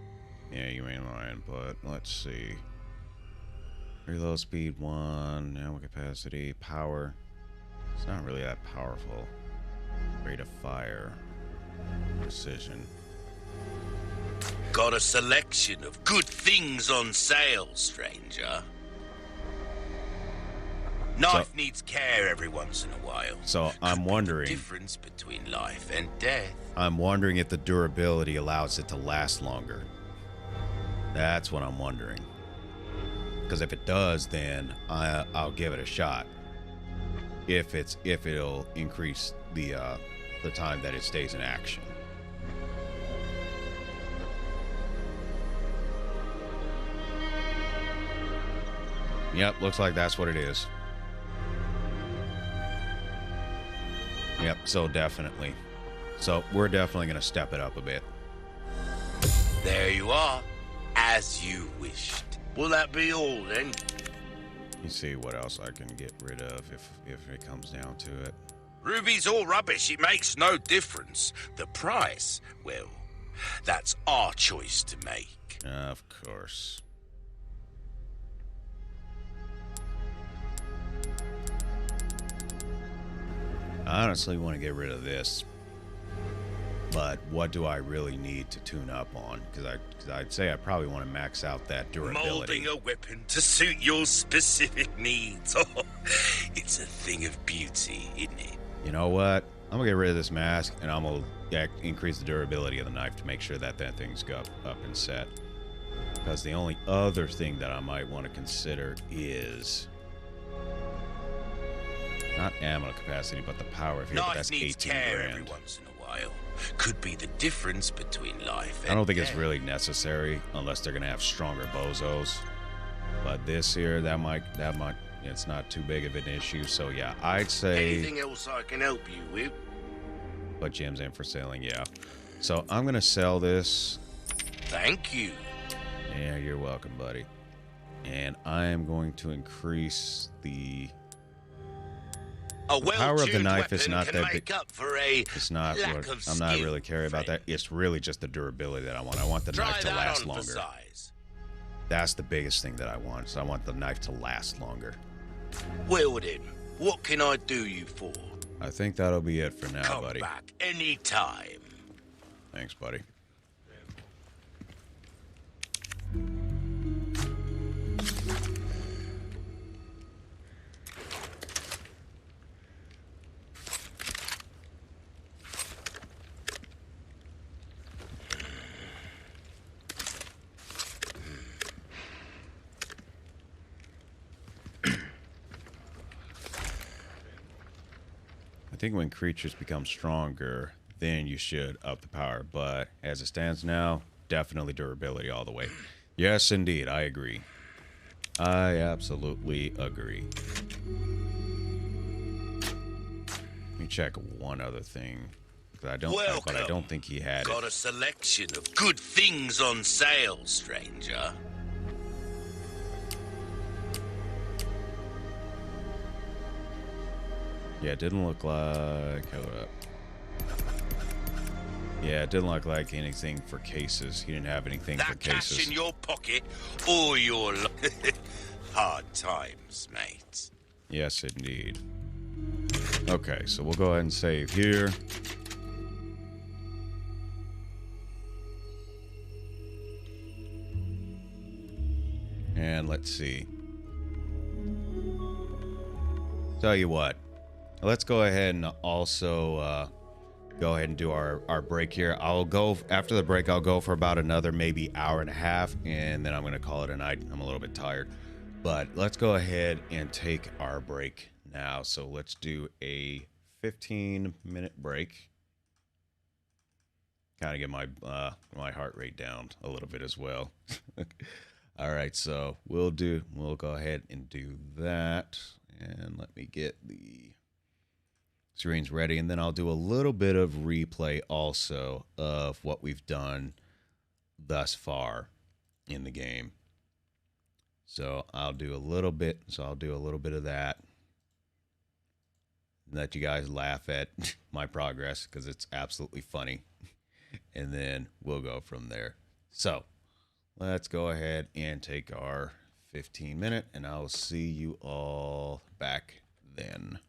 Yeah, you ain't lying, but let's see. Reload speed 1, ammo capacity, power. It's not really that powerful. Rate of fire, precision. Got a selection of good things on sale, stranger. Knife needs care every once in a while. So I'm wondering. Difference between life and death. I'm wondering if the durability allows it to last longer. That's what I'm wondering. Because if it does, then I'll give it a shot. If it'll increase the time that it stays in action. Yep, looks like that's what it is. Yep, so definitely. So we're definitely going to step it up a bit. There you are, as you wished. Will that be all then? Let me see what else I can get rid of if it comes down to it. Ruby's all rubbish. It makes no difference. The price, well, that's our choice to make. Of course. I honestly want to get rid of this. But what do I really need to tune up on? Because I'd say I probably want to max out that durability. Molding a weapon to suit your specific needs. Oh, it's a thing of beauty, isn't it? You know what? I'm going to get rid of this mask, and I'm going to increase the durability of the knife to make sure that thing's up and set. Because the only other thing that I might want to consider is not ammo capacity, but the power of here. But that's 18 grand. Every once in a while. Could be the difference between life and I don't think it's really necessary unless they're going to have stronger bozos. But this here, that might, it's not too big of an issue. So yeah, I'd say. Anything else I can help you with? Put gems in for selling, yeah. So I'm going to sell this. Thank you. Yeah, you're welcome, buddy. And I am going to increase the power of the knife is not that big. It's not what I'm not really caring about that. It's really just the durability that I want. I want the knife to last longer. That's the biggest thing that I want. So I want the knife to last longer. Well then, what can I do you for? I think that'll be it for now, buddy. Come back anytime. Thanks, buddy. I think when creatures become stronger, then you should up the power. But as it stands now, definitely durability all the way. Yes, indeed. I agree. I absolutely agree. Let me check one other thing. But I don't think he had Got a selection of good things on sale, stranger. Yeah, it didn't look like. Hold up. Yeah, it didn't look like anything for cases. He didn't have anything for cases. Cash in your pocket or your hard times, mate. Yes, indeed. Okay, so we'll go ahead and save here. And let's see. Tell you what. Let's go ahead and also go ahead and do our break here. I'll go after the break. I'll go for about another maybe hour and a half, and then I'm going to call it a night. I'm a little bit tired, but let's go ahead and take our break now. So let's do a 15-minute break. Kind of get my my heart rate down a little bit as well. All right, so we'll go ahead and do that, and let me get the screen's ready, and then I'll do a little bit of replay also of what we've done thus far in the game. So I'll do a little bit of that. Let you guys laugh at my progress because it's absolutely funny. And then we'll go from there. So let's go ahead and take our 15-minute, and I'll see you all back then.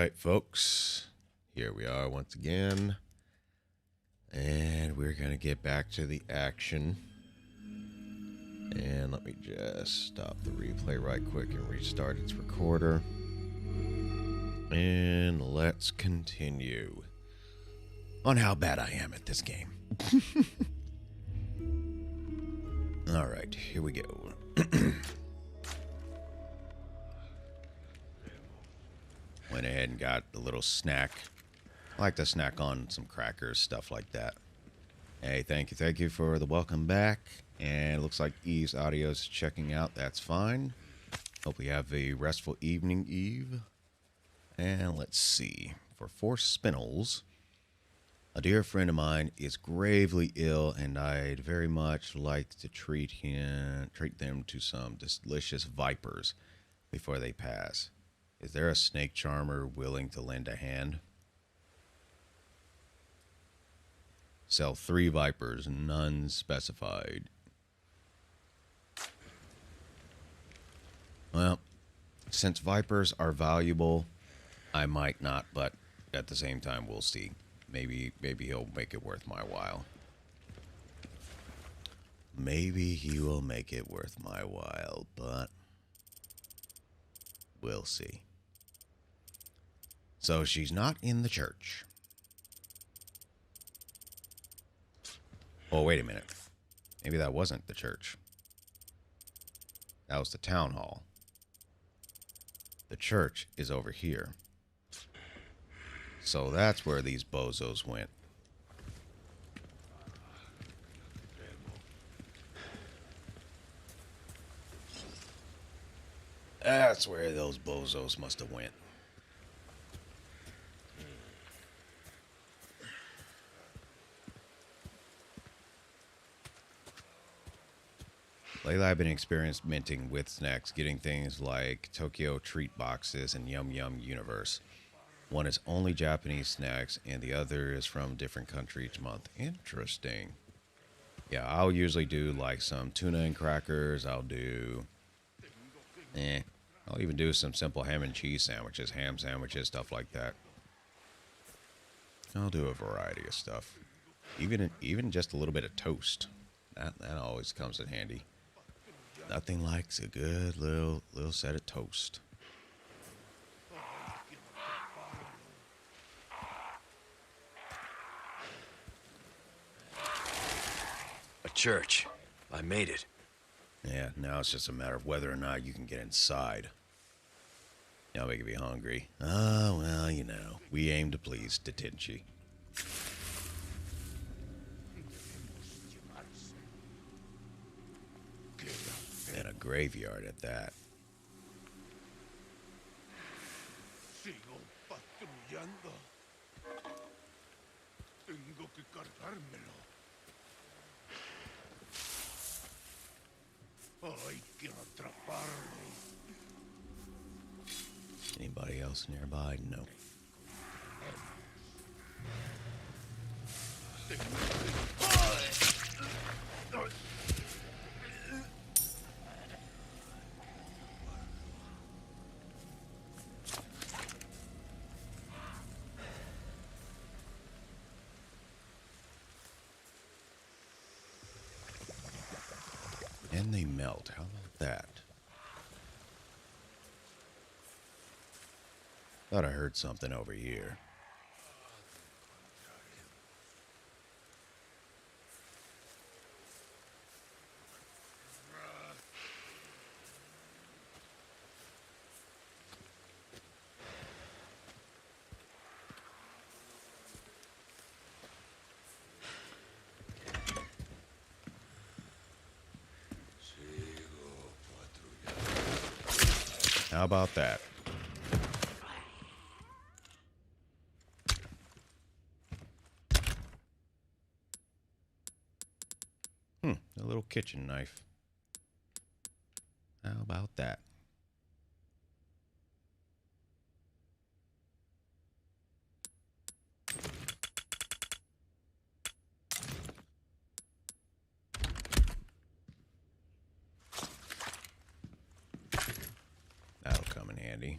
right, folks. Here we are once again. And we're going to get back to the action. And let me just stop the replay right quick and restart its recorder. And let's continue on how bad I am at this game. All right, here we go. Went ahead and got the little snack. I like to snack on some crackers, stuff like that. Hey, thank you for the welcome back. And it looks like Eve's audio is checking out. That's fine. Hope you have a restful evening, Eve. And let's see. For 4 spinels, a dear friend of mine is gravely ill, and I'd very much like to treat them to some delicious vipers before they pass. Is there a snake charmer willing to lend a hand? Sell 3 vipers, none specified. Well, since vipers are valuable, I might not, but at the same time, we'll see. Maybe he'll make it worth my while. Maybe he will make it worth my while, but we'll see. So she's not in the church. Oh, wait a minute. Maybe that wasn't the church. That was the town hall. The church is over here. So that's where these bozos went. That's where those bozos must have went. Lately, I've been experimenting with snacks, getting things like Tokyo treat boxes and Yum Yum Universe. One is only Japanese snacks, and the other is from a different country each month. Interesting. Yeah, I'll usually do like some tuna and crackers. I'll even do some simple ham and cheese sandwiches, ham sandwiches, stuff like that. I'll do a variety of stuff. Even just a little bit of toast. That always comes in handy. Nothing like a good little set of toast. A church. I made it. Yeah, now it's just a matter of whether or not you can get inside. Y'all making me hungry. Oh, well, you know, we aim to please, didn't she? And a graveyard at that. Sigo patrullando. Tengo que cargármelo. Hay que atraparlo. Anybody else nearby? No. And they melt. How about that? Thought I heard something over here. How about that? A little kitchen knife. How about that? That'll come in handy.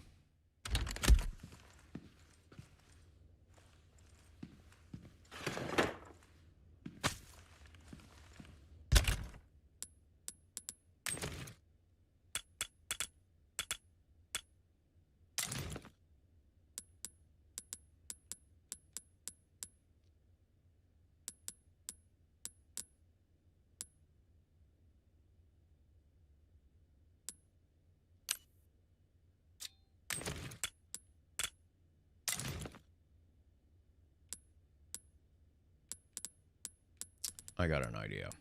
I got an idea.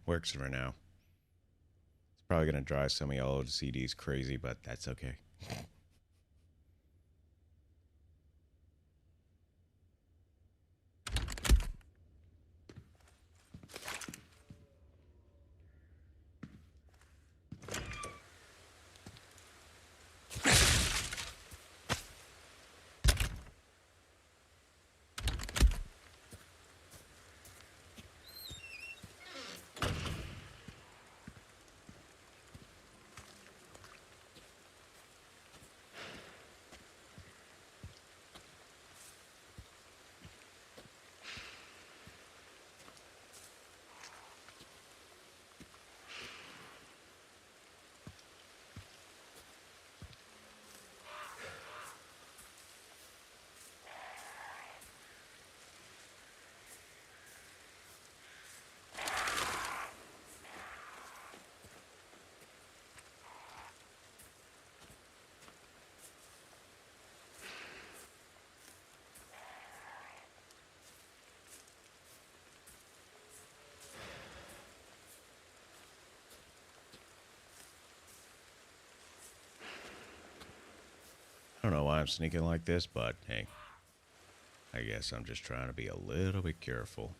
Works for now. It's probably going to drive some of y'all old CDs crazy, but that's okay. I don't know why I'm sneaking like this, but hey, I guess I'm just trying to be a little bit careful.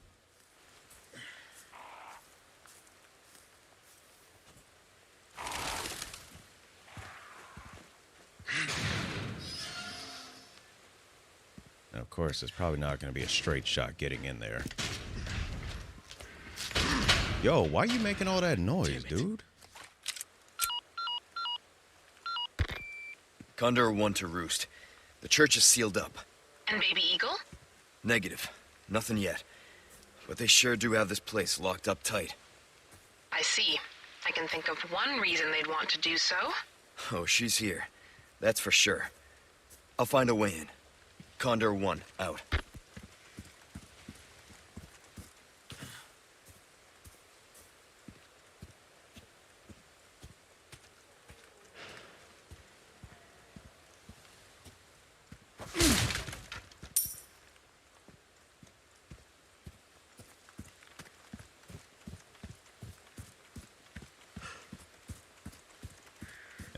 Now, of course, it's probably not going to be a straight shot getting in there. Yo, why you making all that noise, dude? Condor 1 to Roost. The church is sealed up. And Baby Eagle? Negative. Nothing yet. But they sure do have this place locked up tight. I see. I can think of one reason they'd want to do so. Oh, she's here. That's for sure. I'll find a way in. Condor 1, out.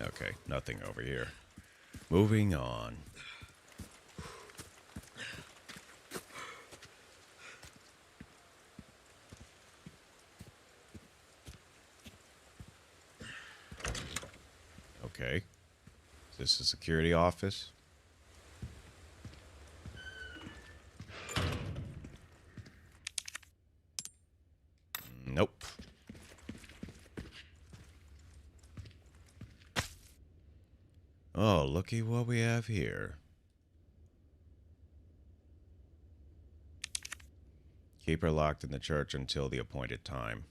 Okay, nothing over here. Moving on. Okay. Is this a security office? Nope. Oh, looky what we have here. Keep her locked in the church until the appointed time.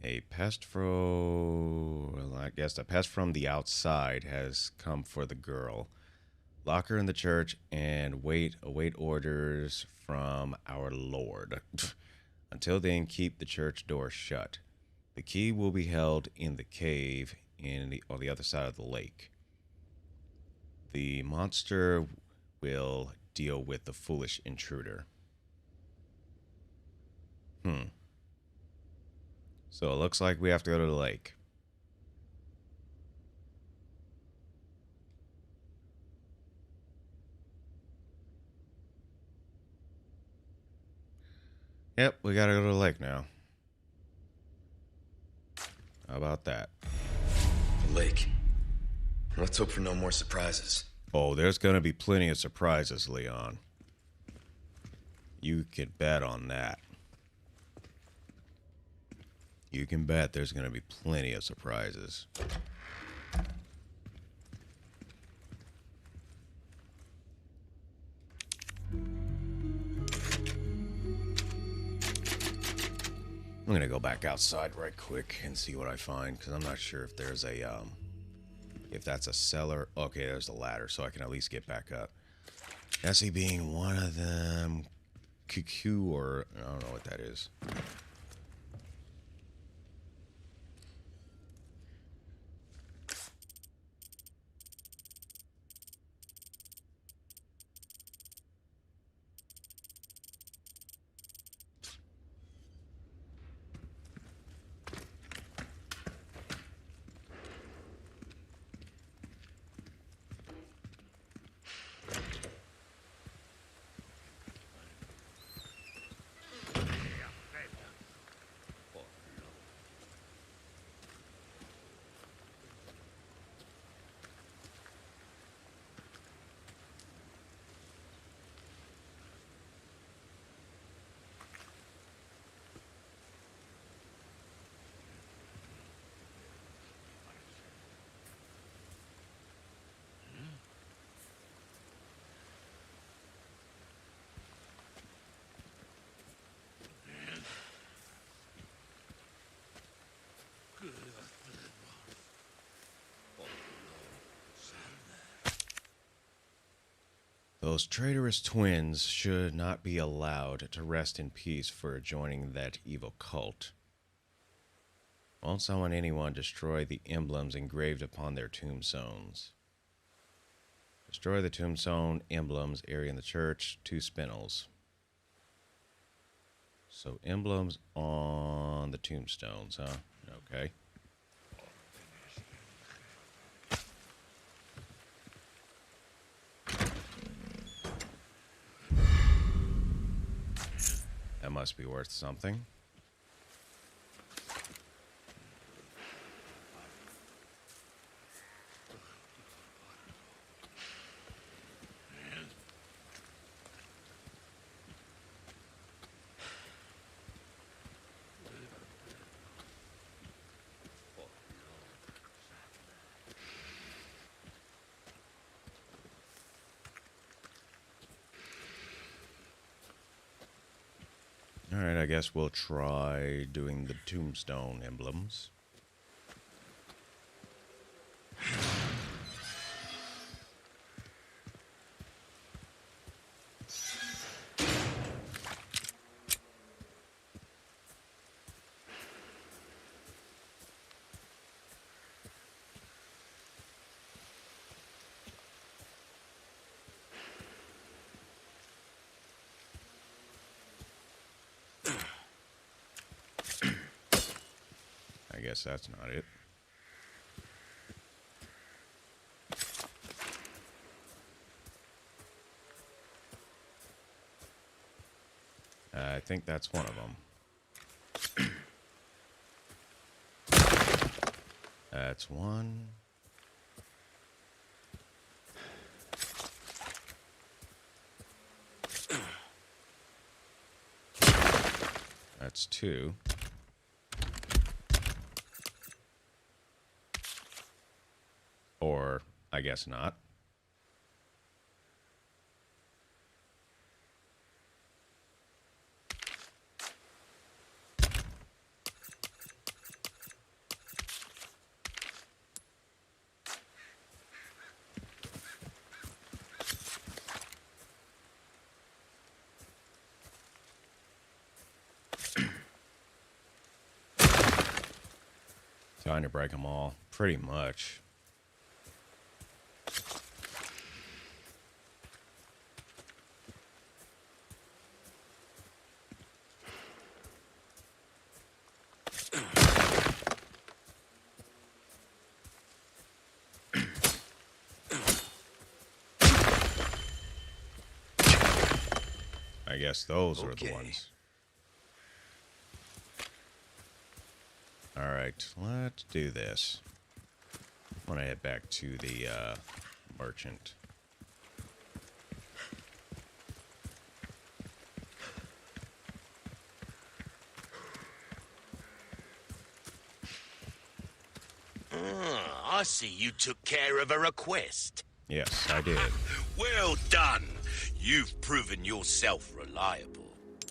A pest well, I guess a pest from the outside has come for the girl. Lock her in the church and await orders from our Lord. Until then, keep the church door shut. The key will be held in the cave on the other side of the lake. The monster will deal with the foolish intruder. So it looks like we have to go to the lake. Yep, we gotta go to the lake now. How about that? The lake. Let's hope for no more surprises. Oh, there's gonna be plenty of surprises, Leon. You could bet on that. You can bet there's going to be plenty of surprises. I'm going to go back outside right quick and see what I find, because I'm not sure if there's a, if that's a cellar. Okay, there's a ladder, so I can at least get back up. Nessie being one of them. QQ, or I don't know what that is. Those traitorous twins should not be allowed to rest in peace for joining that evil cult. Won't someone, anyone, destroy the emblems engraved upon their tombstones? Destroy the tombstone emblems area in the church, 2 spinels. So emblems on the tombstones, huh? Okay. That must be worth something. Alright, I guess we'll try doing the tombstone emblems. I guess that's not it. I think that's one of them. That's one. That's 2. Or, I guess not. Trying to break them all, pretty much. I guess those were the ones. Alright, let's do this. I want to head back to the merchant. I see you took care of a request. Yes, I did. Well done. You've proven yourself reliable.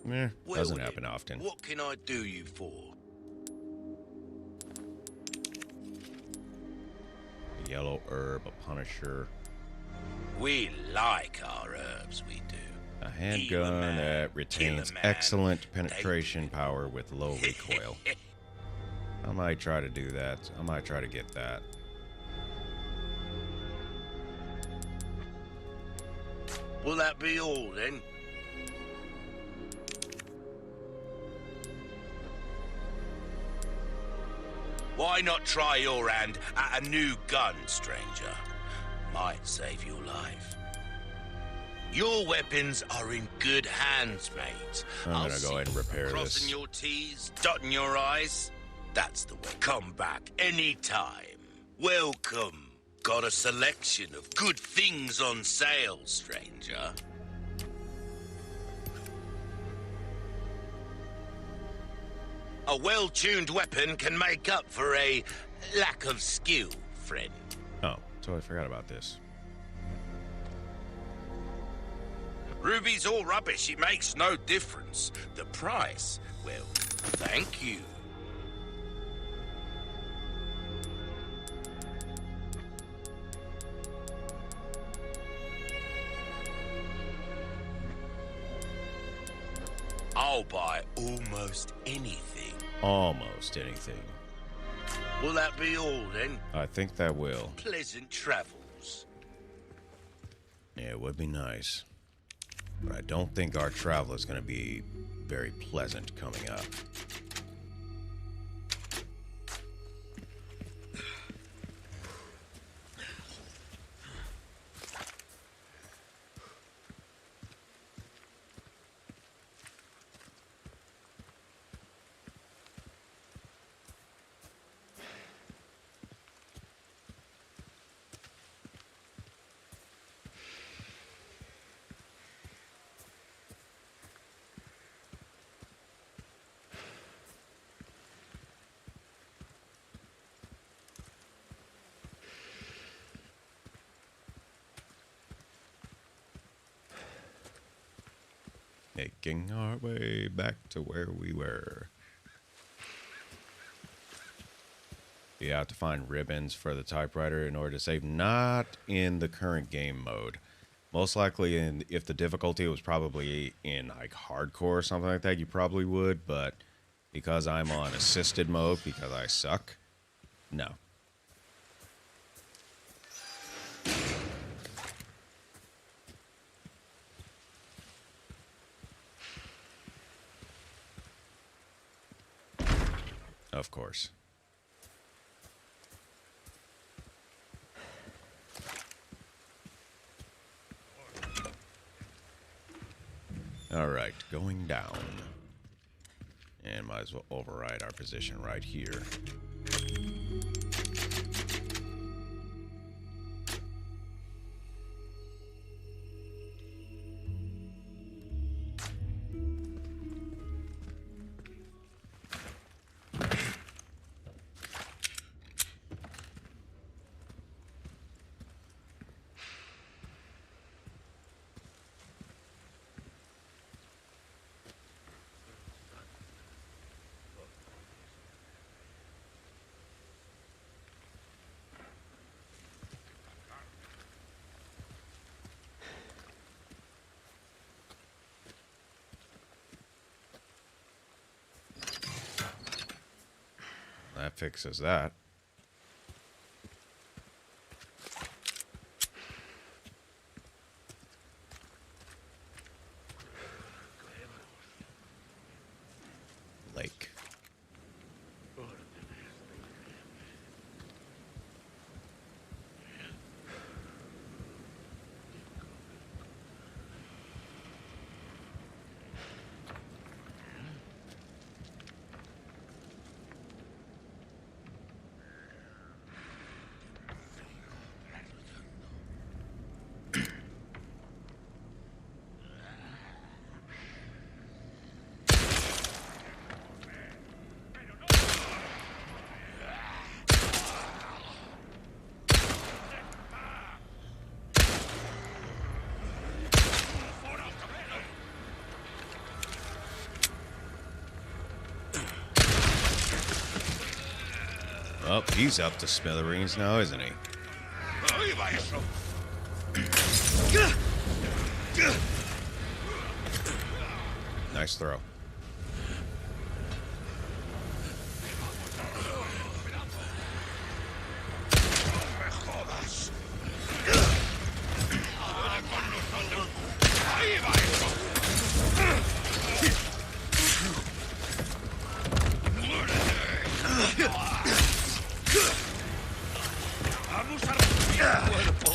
Doesn't Well happen then, often. What can I do you for? A yellow herb, a punisher, We like our herbs, we do. a Heal a handgun man, that kill retains a man. excellent penetration power with low recoil. I might try to do that. I might try to get that. Will that be all then? Why not try your hand at a new gun, stranger? Might save your life. Your weapons are in good hands, mate. I'm I'll gonna go see ahead and you repair crossing this. your T's, dotting your I's. That's the way. Come back anytime. Welcome. Got a selection of good things on sale, stranger. A well-tuned weapon can make up for a lack of skill, friend. Oh, totally forgot about this. Ruby's all rubbish. It makes no difference. The price, well, thank you. I'll buy almost anything. Almost anything. Will that be all then? I think that will. Pleasant travels. Yeah, it would be nice. But I don't think our travel is going to be very pleasant coming up. Making our way back to where we were. You have to find ribbons for the typewriter in order to save. Not in the current game mode. Most likely, if the difficulty was probably in like hardcore or something like that, you probably would. But because I'm on assisted mode, because I suck, no. Of course. All right, going down. And might as well override our position right here. That fixes that. Lake. Oh, he's up to smithereens now, isn't he? Ahí va eso. Nice throw. Me jodas. Ahí va eso. Vamos a romper el cuerpo.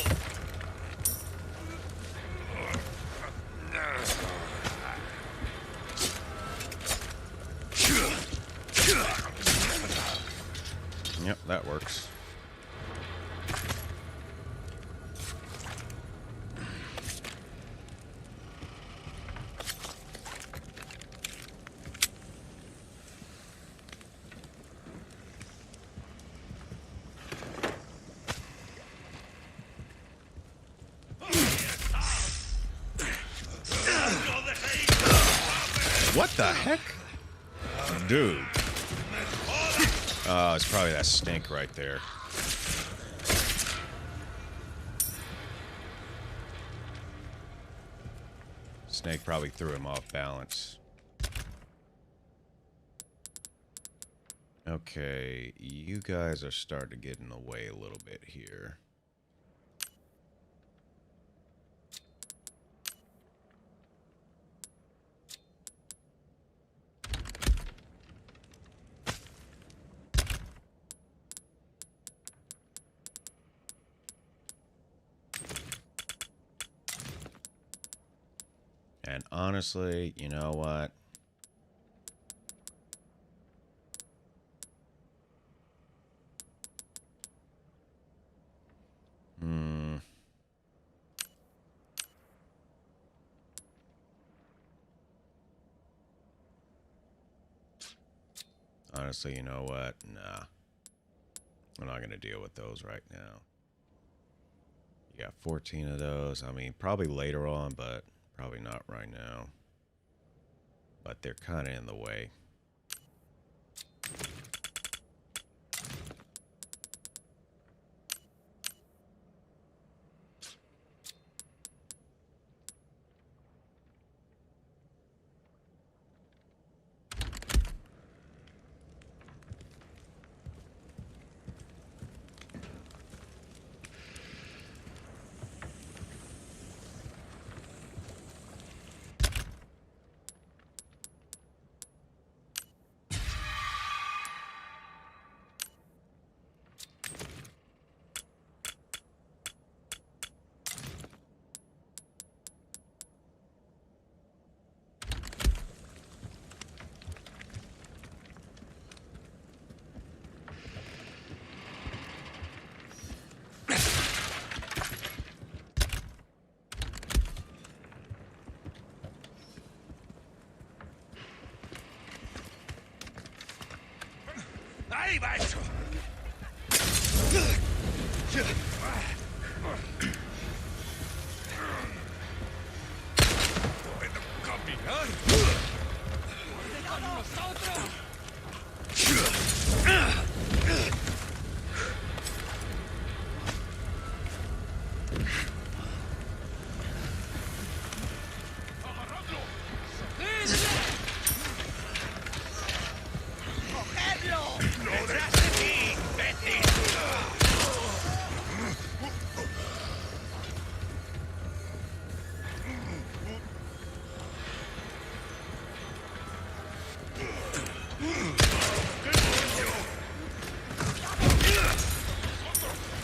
Yep, that works. What the heck? Dude. Oh, it's probably that stink right there. Snake probably threw him off balance. Okay, you guys are starting to get in the way a little bit here. And honestly, you know what? Honestly, you know what? Nah. I'm not going to deal with those right now. You got 14 of those. I mean, probably later on, but probably not right now. But they're kind of in the way. Ahí va eso. ¿Puedo caminar?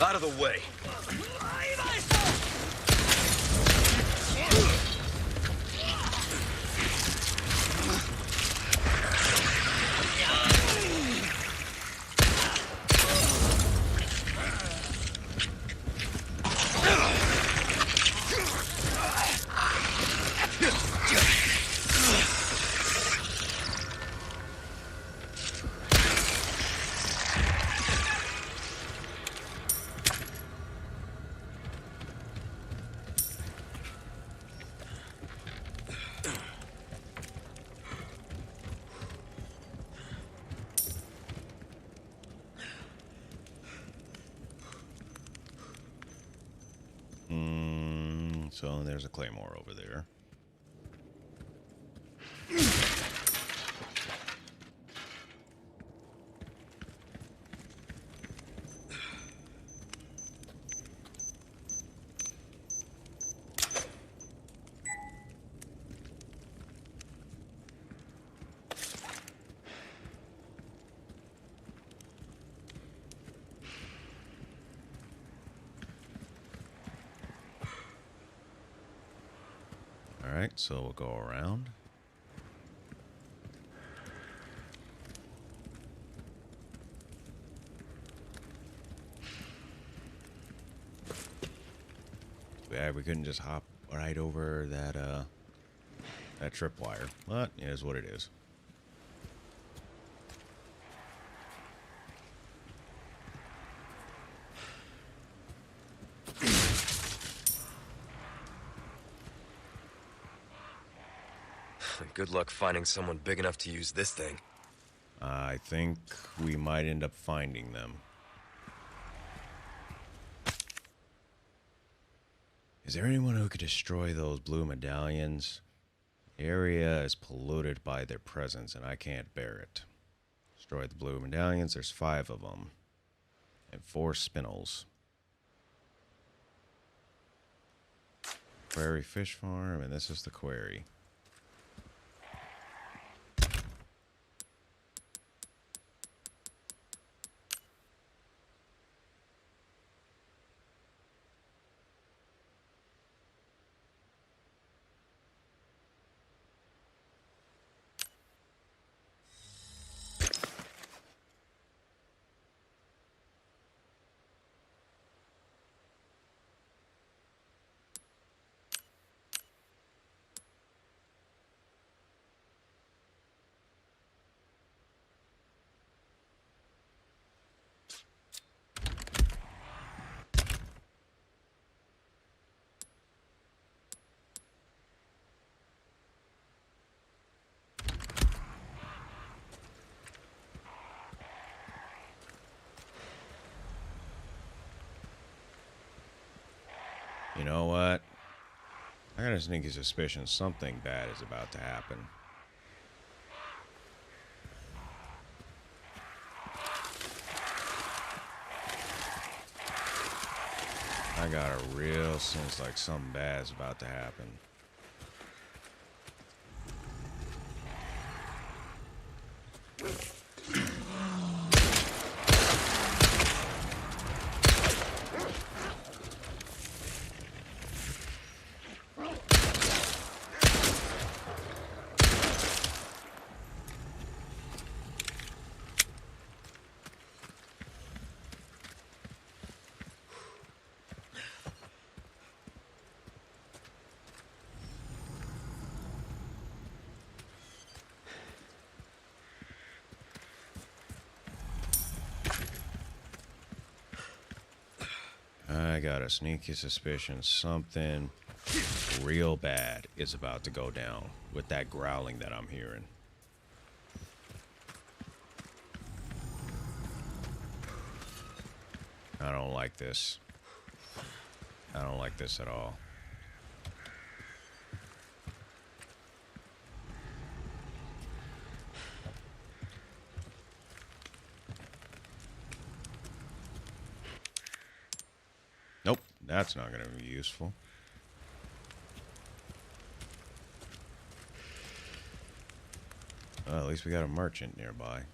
Out of the way. So there's a claymore over there. Alright, so we'll go around. Yeah, we couldn't just hop right over that tripwire, but it is what it is. Good luck finding someone big enough to use this thing. I think we might end up finding them. Is there anyone who could destroy those blue medallions? The area is polluted by their presence, and I can't bear it. Destroy the blue medallions. There's 5 of them. And 4 spinels. Quarry Fish Farm, and this is the quarry. You know what? I got a sneaky suspicion something bad is about to happen. I got a real sense like something bad is about to happen. I got a sneaky suspicion something real bad is about to go down with that growling that I'm hearing. I don't like this. I don't like this at all. Nope, that's not going to be useful. Well, at least we got a merchant nearby.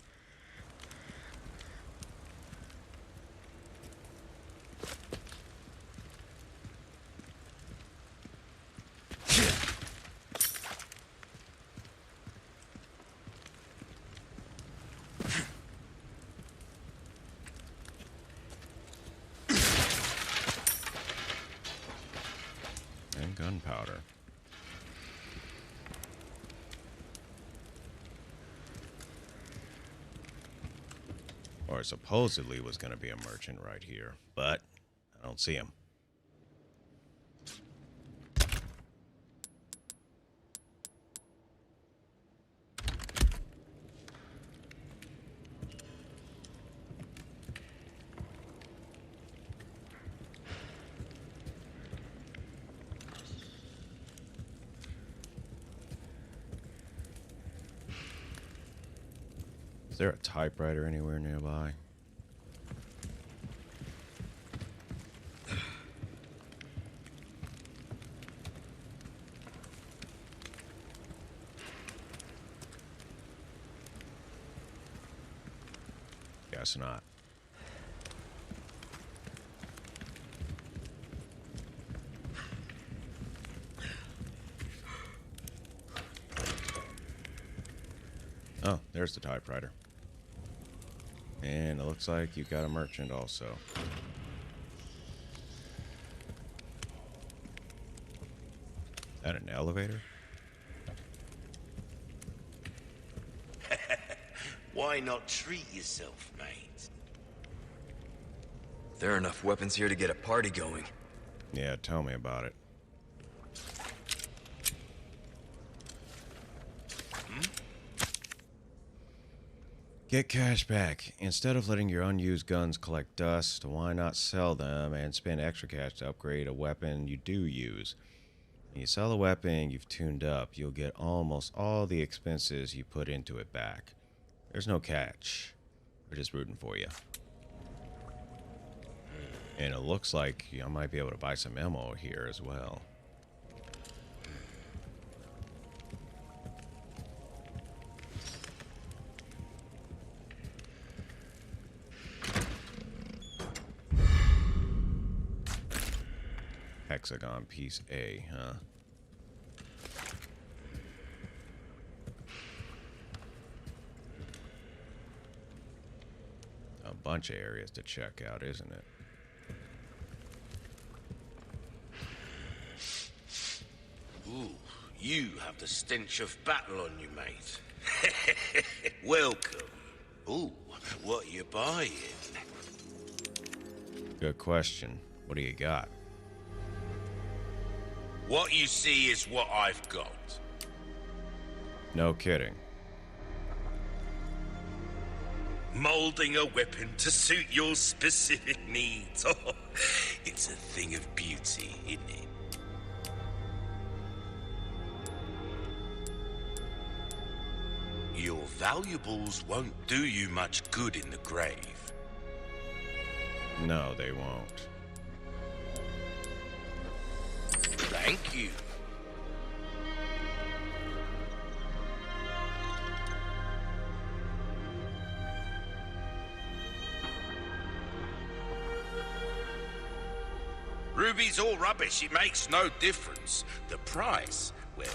And gunpowder. Or supposedly was going to be a merchant right here, but I don't see him. Is there a typewriter anywhere nearby? Guess not. Oh, there's the typewriter. And it looks like you got a merchant also. Is that an elevator? Why not treat yourself, mate? There are enough weapons here to get a party going. Yeah, tell me about it. Get cash back. Instead of letting your unused guns collect dust, why not sell them and spend extra cash to upgrade a weapon you do use? When you sell a weapon you've tuned up, you'll get almost all the expenses you put into it back. There's no catch. We're just rooting for you. And it looks like I might be able to buy some ammo here as well. Hexagon piece A, huh? A bunch of areas to check out, isn't it? Ooh, you have the stench of battle on you, mate. Welcome. Ooh, what you buying? Good question. What do you got? What you see is what I've got. No kidding. Molding a weapon to suit your specific needs. Oh, it's a thing of beauty, isn't it? Your valuables won't do you much good in the grave. No, they won't. Thank you. Ruby's all rubbish. It makes no difference. The price, well,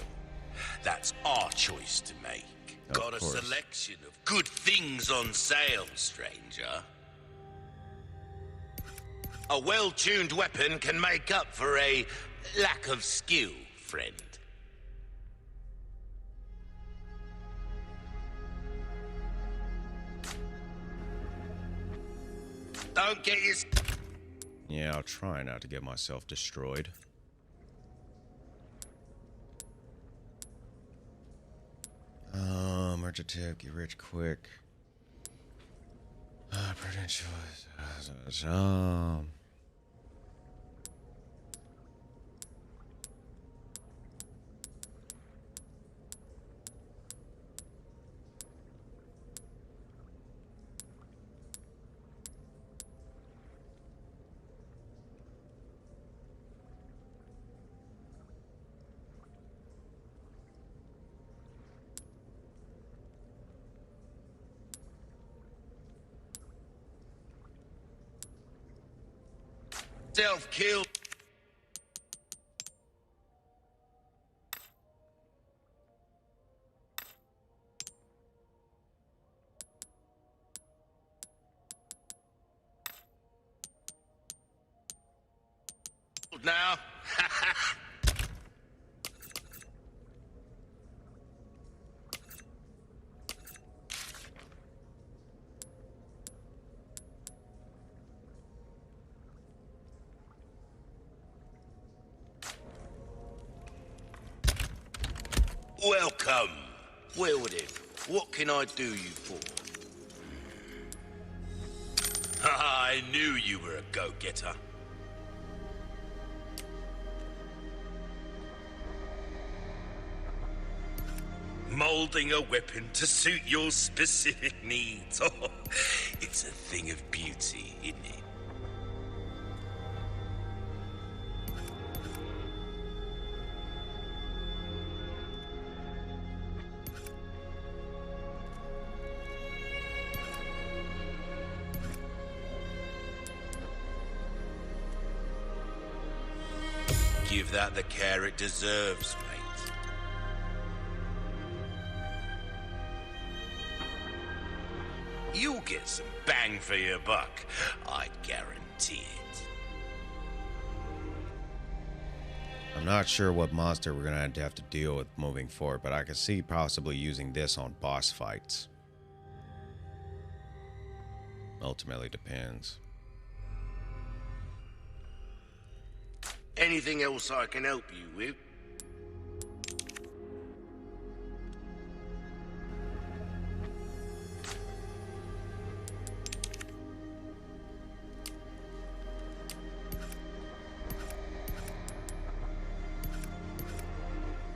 that's our choice to make. Got a course. selection of good things on sale, stranger. A well-tuned weapon can make up for a lack of skill, friend. Don't get your... Yeah, I'll try not to get myself destroyed. Merchant tip, get rich quick. Credentials. Self-kill. Now. Welcome. Well then, what can I do you for? I knew you were a go-getter. molding a weapon to suit your specific needs. Oh, it's a thing of beauty, isn't it? Give that the care it deserves, mate. You'll get some bang for your buck, I guarantee it. I'm not sure what monster we're gonna have to deal with moving forward, but I can see possibly using this on boss fights. Ultimately depends. Anything else I can help you with?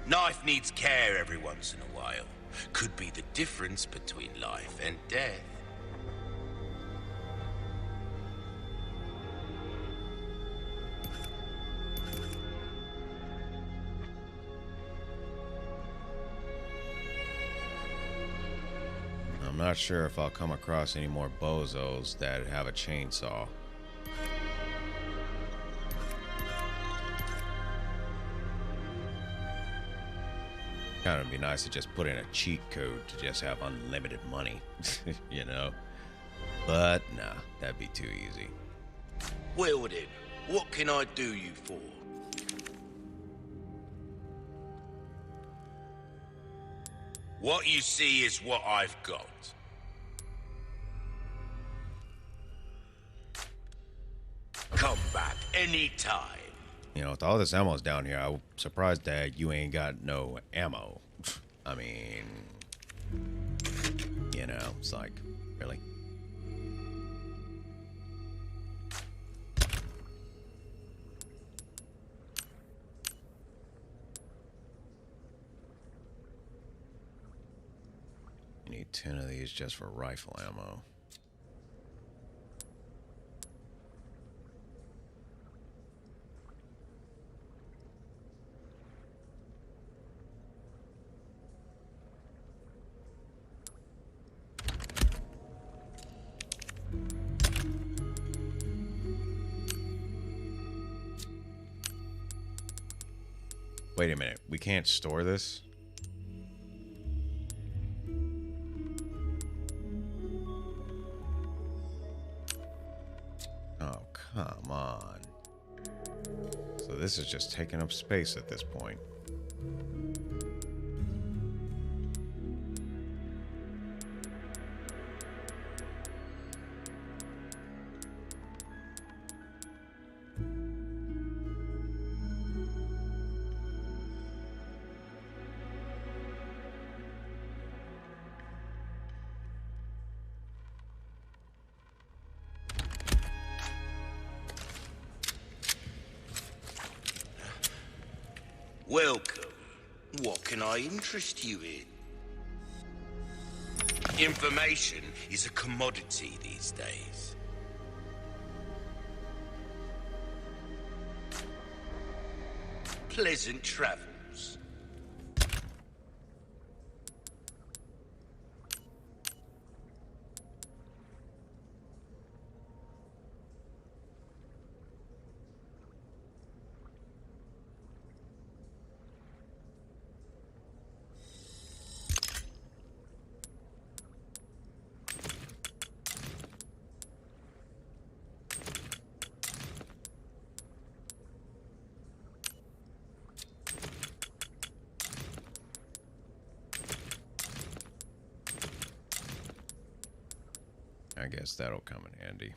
Knife needs care every once in a while. Could be the difference between life and death. I'm not sure if I'll come across any more bozos that have a chainsaw. Kind of be nice to just put in a cheat code to just have unlimited money, you know? But nah, that'd be too easy. Well then, what can I do you for? What you see is what I've got. Come back anytime. You know, with all this ammo's down here, I'm surprised that you ain't got no ammo. I mean, you know, it's like, really? You need 10 of these just for rifle ammo. Wait a minute, we can't store this? Oh, come on. So this is just taking up space at this point. Welcome. What can I interest you in? Information is a commodity these days. Pleasant travels. I guess that'll come in handy.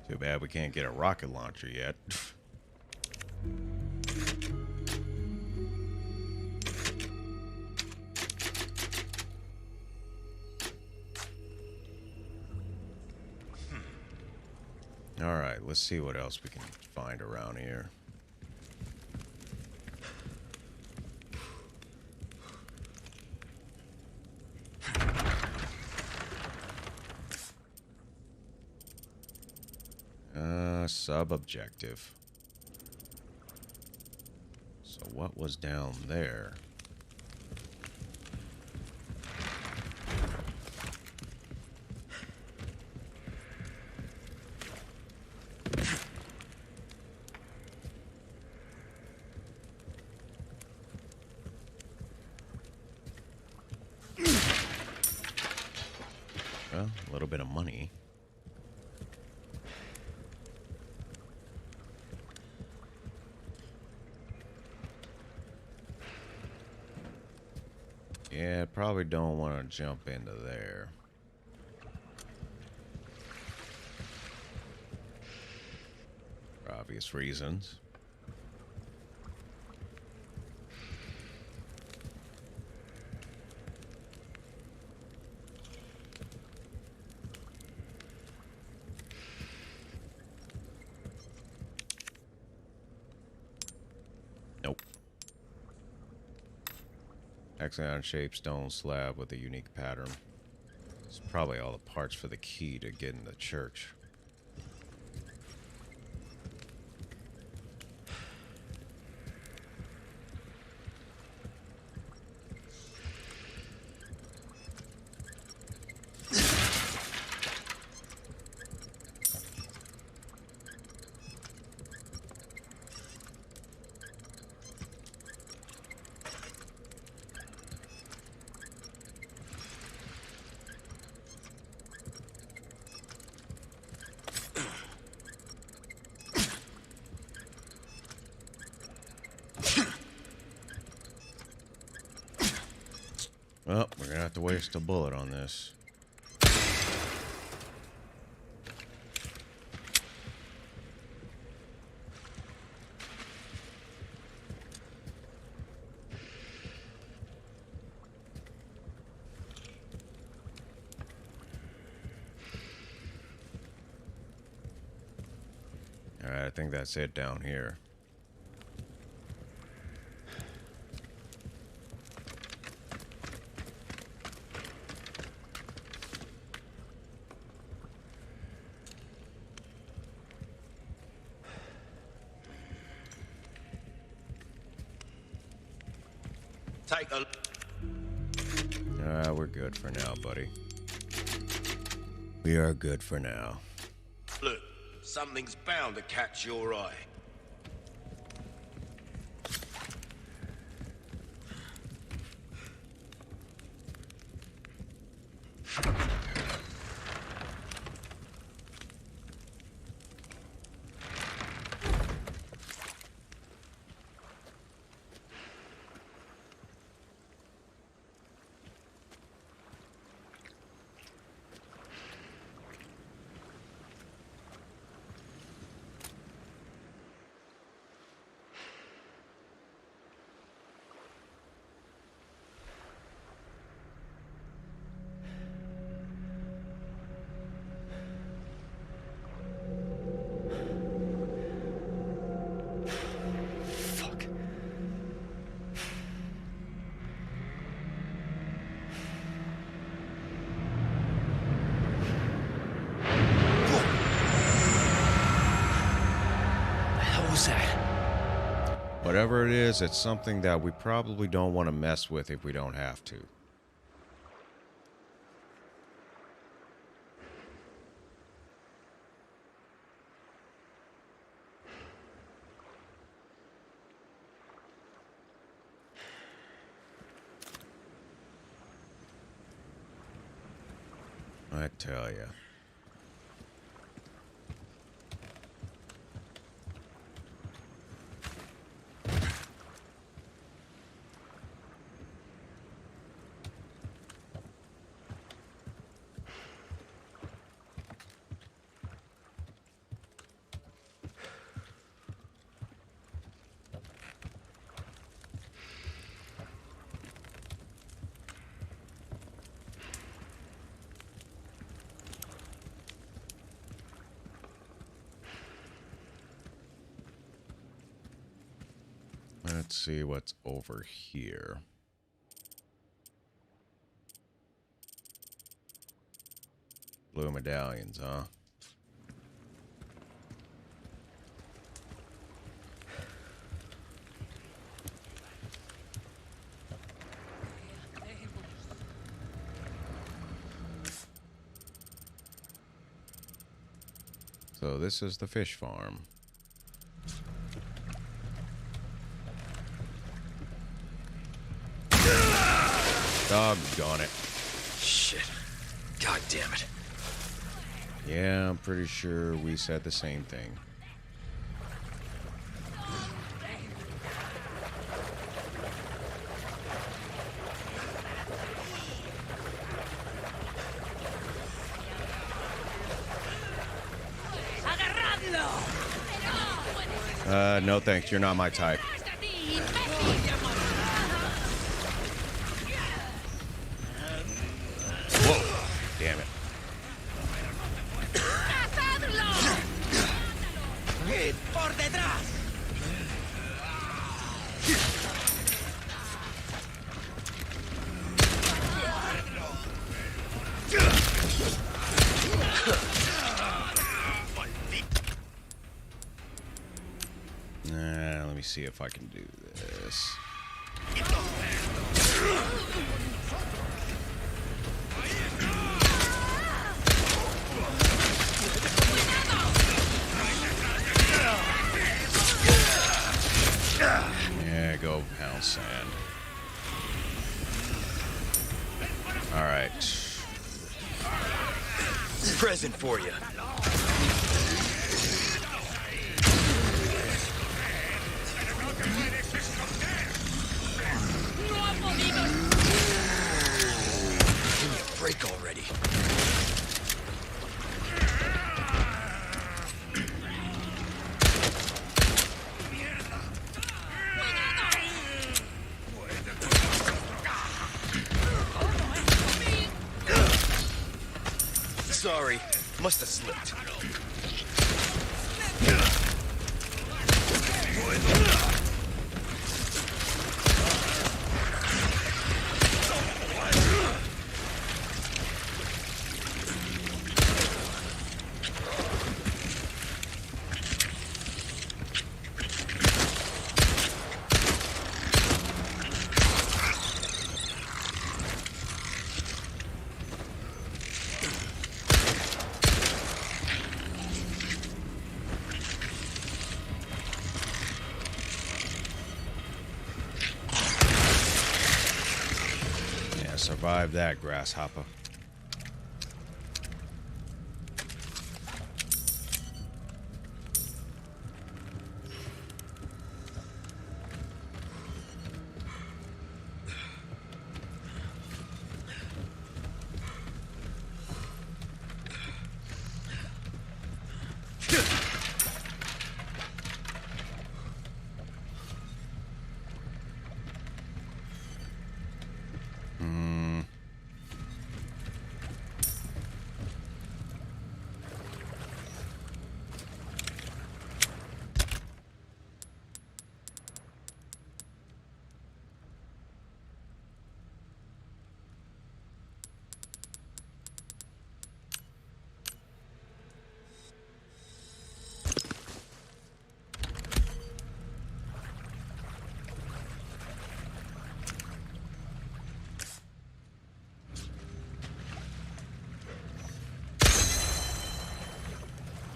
Too bad we can't get a rocket launcher yet. All right, let's see what else we can find around here. Sub-objective. So what was down there? Well, a little bit of money. Yeah, probably don't want to jump into there. For obvious reasons. Nope. Hexagon-shaped stone slab with a unique pattern. It's probably all the parts for the key to get in the church. Well, we're gonna have to waste a bullet on this. Alright, I think that's it down here. Take a We're good for now, buddy. We are good for now. look. Something's bound to catch your eye. Fuck. The hell was that? Whatever it is, it's something that we probably don't want to mess with if we don't have to. I tell ya. let's see what's over here. Blue medallions, huh? So this is the fish farm. Doggone it. Shit. God damn it. Yeah, I'm pretty sure we said the same thing. No thanks, you're not my type. Whoa, damn it. Let me see if I can do this. Yeah, go pound sand. All right. Present for you. Break already. Sorry, must have slipped. Survive that, grasshopper.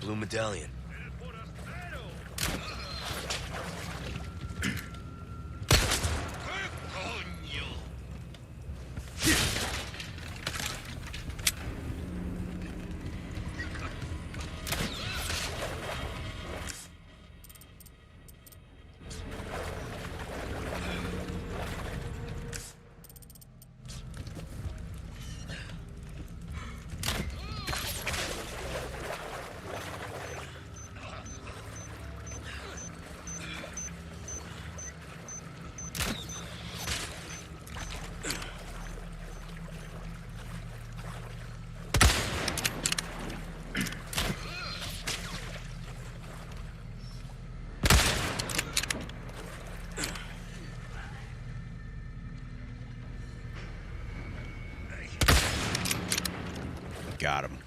Blue medallion. Got him.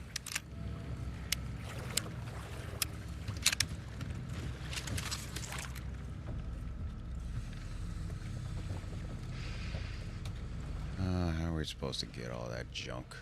How are we supposed to get all that junk?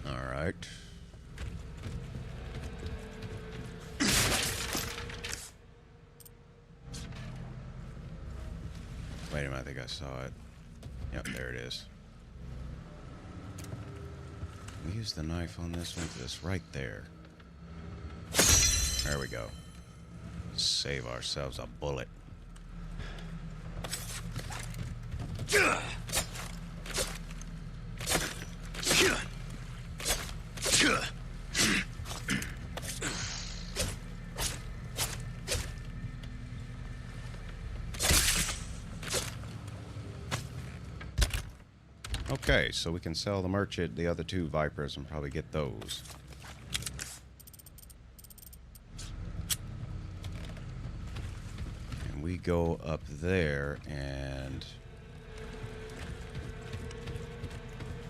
Alright. Wait a minute, I think I saw it. Yep, there it is. We use the knife on this one, this right there. There we go. Save ourselves a bullet. Okay, so we can sell the merchant the other two Vipers and probably get those. And we go up there and...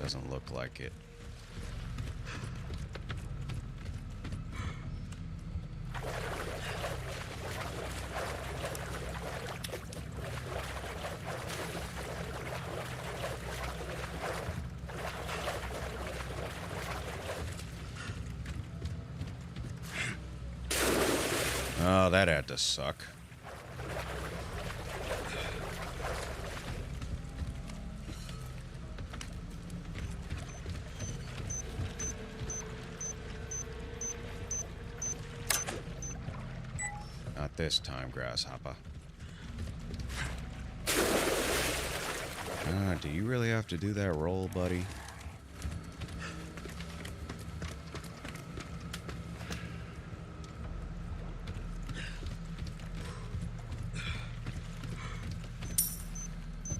doesn't look like it. Oh, that had to suck. Not this time, Grasshopper. Do you really have to do that roll, buddy?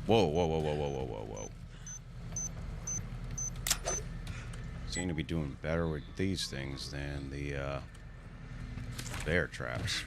Whoa, whoa, whoa, whoa, whoa, whoa, whoa, whoa. Seem to be doing better with these things than the bear traps.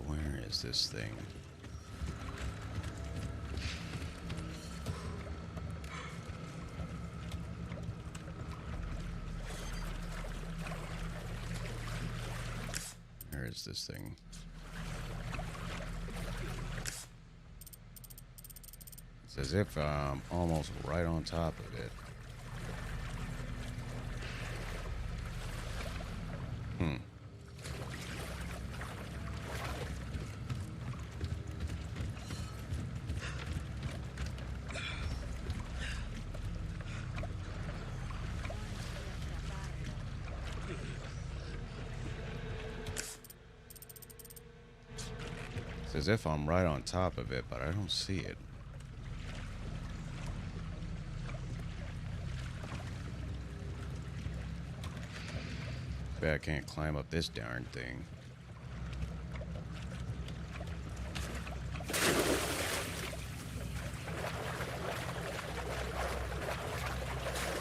Where is this thing? Where is this thing? It's as if I'm almost right on top of it. It's as if I'm right on top of it, but I don't see it. Bet I can't climb up this darn thing.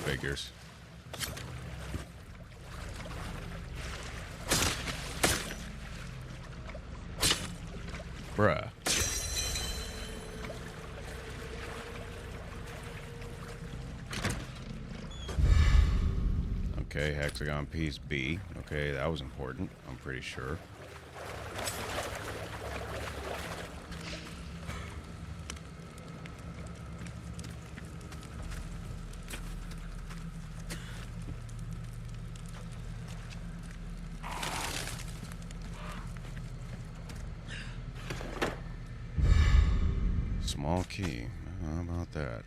figures. Bruh. Okay, hexagon piece B. Okay, that was important, I'm pretty sure. Small key. How about that?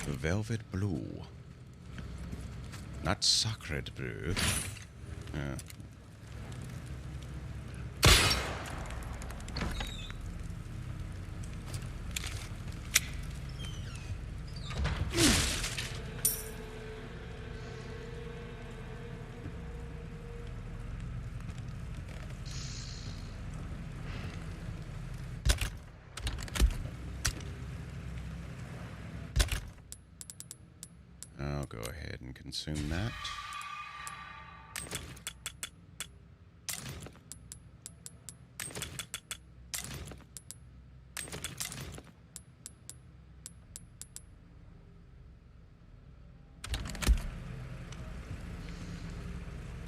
Velvet blue. Not sacred blue. Yeah. I'll go ahead and consume that.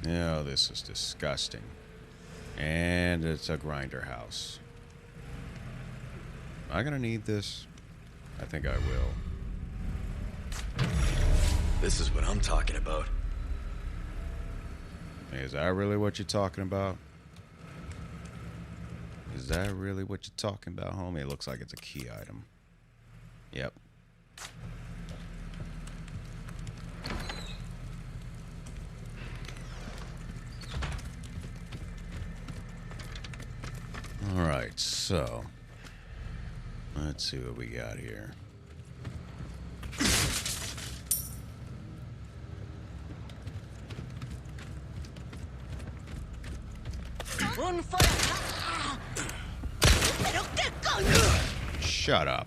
Oh, this is disgusting. And it's a grinder house. Am I gonna need this? I think I will. This is what I'm talking about. Hey, is that really what you're talking about? Is that really what you're talking about, homie? It looks like it's a key item. Yep. Alright, so let's see what we got here. Shut up.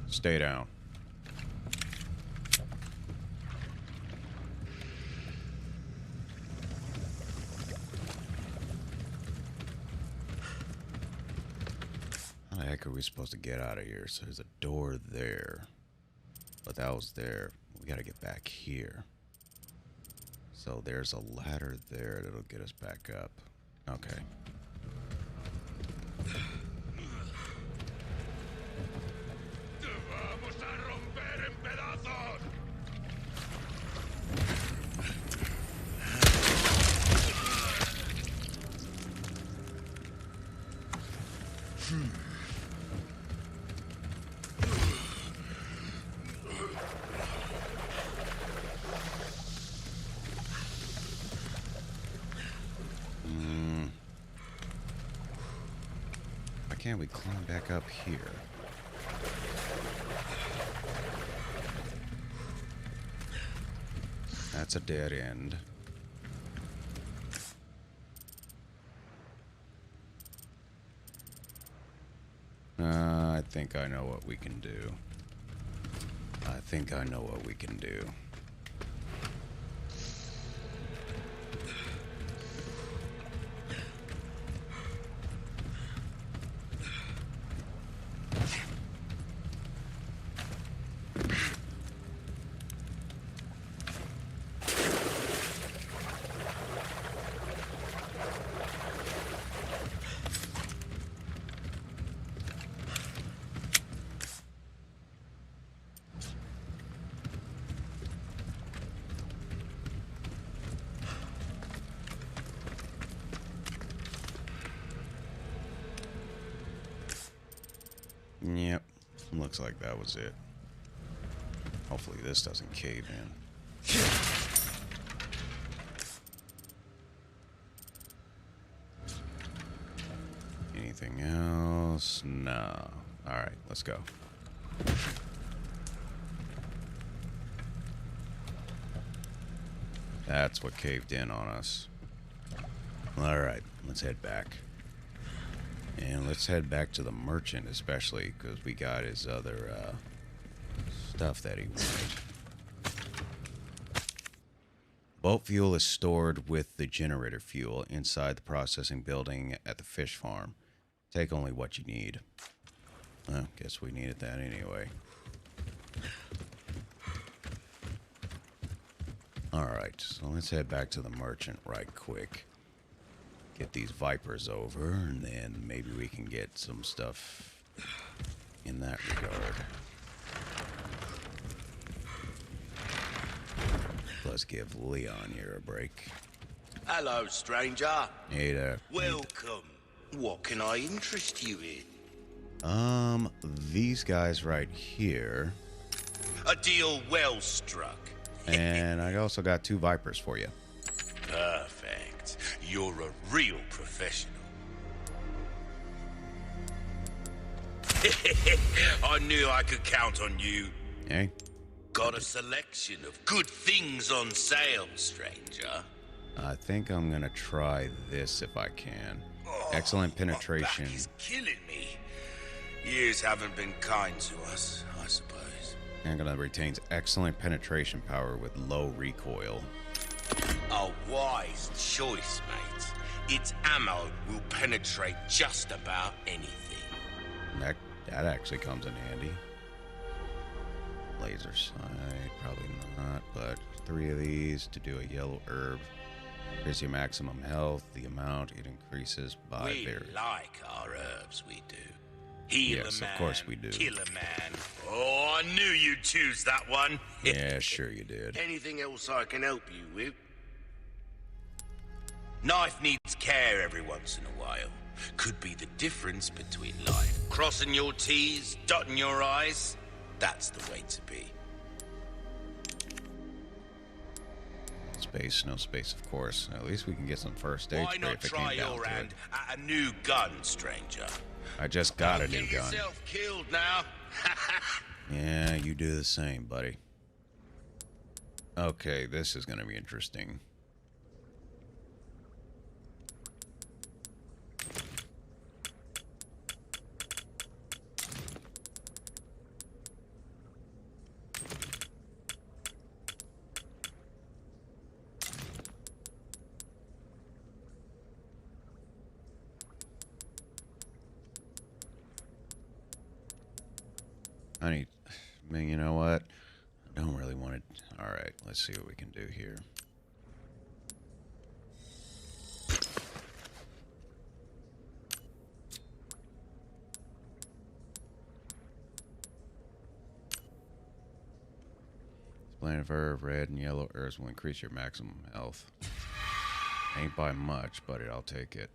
Stay down. How the heck are we supposed to get out of here? So there's a door there. But that was there. We gotta get back here. So there's a ladder there that'll get us back up. Okay. Vamos a romper en pedazos. Why can't we climb back up here? That's a dead end. I think I know what we can do. I think I know what we can do. Yep, looks like that was it. Hopefully this doesn't cave in. Anything else? No. Alright, let's go. That's what caved in on us. All right, let's head back. And let's head back to the merchant, especially because we got his other stuff that he wanted. Boat fuel is stored with the generator fuel inside the processing building at the fish farm. Take only what you need. Well, guess we needed that anyway. Alright, so let's head back to the merchant right quick. Get these vipers over, and then maybe we can get some stuff in that regard. Let's give Leon here a break. Hello, stranger. Hey there. Welcome. What can I interest you in? These guys right here. A deal well struck. And I also got 2 vipers for you. Perfect. You're a real professional. I knew I could count on you. Hey? Got a selection of good things on sale, stranger. I think I'm gonna try this if I can. Excellent penetration. My back is killing me. Years haven't been kind to us, I suppose. Handgun retains excellent penetration power with low recoil. A wise choice, mate. Its ammo will penetrate just about anything. That actually comes in handy. Laser sight, probably not, but 3 of these to do a yellow herb. Here's your maximum health. The amount it increases by We very. like our herbs, we do. Heal Yes, a man, of course we do. Kill a man. Oh, I knew you'd choose that one. Yeah, sure you did. Anything else I can help you with? Knife needs care every once in a while. Could be the difference between life. Crossing your T's, dotting your I's. That's the way to be. Space, no space, of course. At least we can get some first aid Why spray not if it try came down your to it. hand at a new gun, stranger? I just got a Don't new get gun. yourself killed now. Yeah, you do the same, buddy. Okay, this is gonna be interesting. I mean, you know what? I don't really want it. All right, let's see what we can do here. Plant of herb, red and yellow herbs will increase your maximum health. Ain't by much, but I'll take it.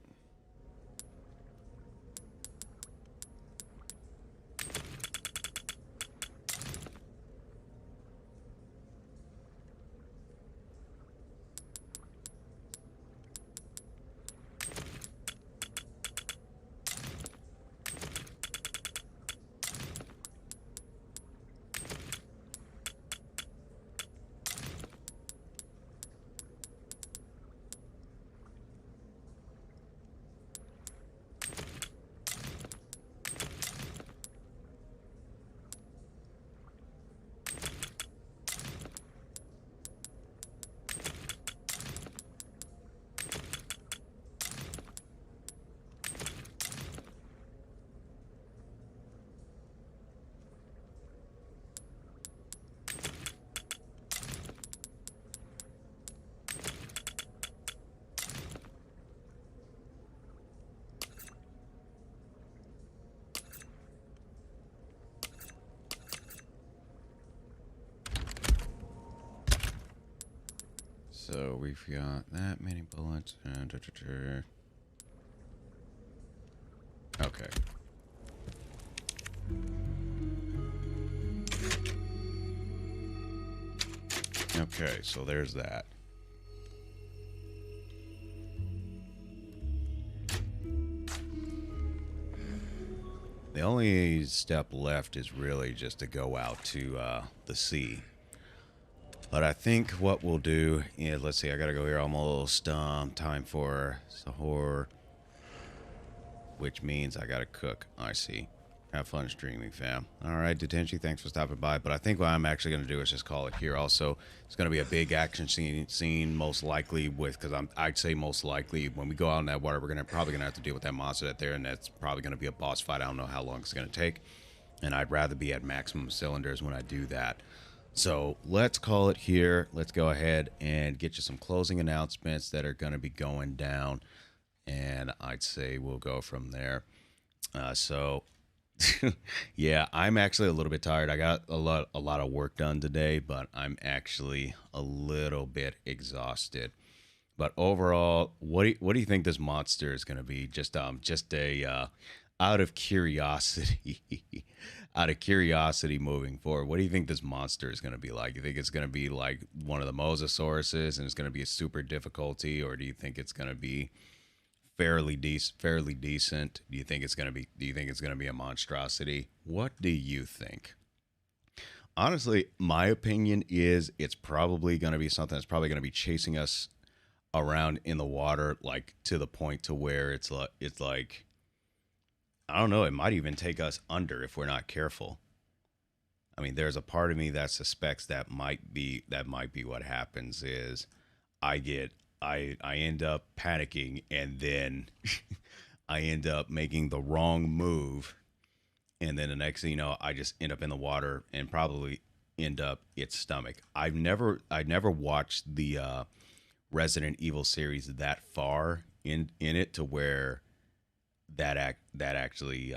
So we've got that many bullets and okay. Okay, so there's that. The only step left is really just to go out to the sea. But I think what we'll do is, let's see, I gotta go here almost. Time for sahur, which means I gotta cook. I see. Have fun streaming, fam. All right, Detenchi, thanks for stopping by. But I think what I'm actually gonna do is just call it here. Also, it's gonna be a big action scene most likely because I'd say most likely when we go out in that water, we're probably gonna have to deal with that monster out there, and that's probably gonna be a boss fight. I don't know how long it's gonna take, and I'd rather be at maximum cylinders when I do that. So let's call it here. Let's go ahead and get you some closing announcements that are going to be going down. And I'd say we'll go from there. Yeah, I'm actually a little bit tired. I got a lot of work done today, but I'm actually a little bit exhausted. But overall, what do you think this monster is going to be? Just a out of curiosity. Out of curiosity moving forward, what do you think this monster is going to be like? You think it's going to be like one of the Mosasauruses and it's going to be a super difficulty, or do you think it's going to be fairly decent? Do you think it's going to be a monstrosity? What do you think? Honestly, my opinion is it's probably going to be something that's probably going to be chasing us around in the water, like to the point to where it's like I don't know, it might even take us under if we're not careful. I mean, there's a part of me that suspects that might be what happens is I end up panicking, and then I end up making the wrong move, and then the next thing you know, I just end up in the water and probably end up its stomach. I never watched the Resident Evil series that far in it to where that I actually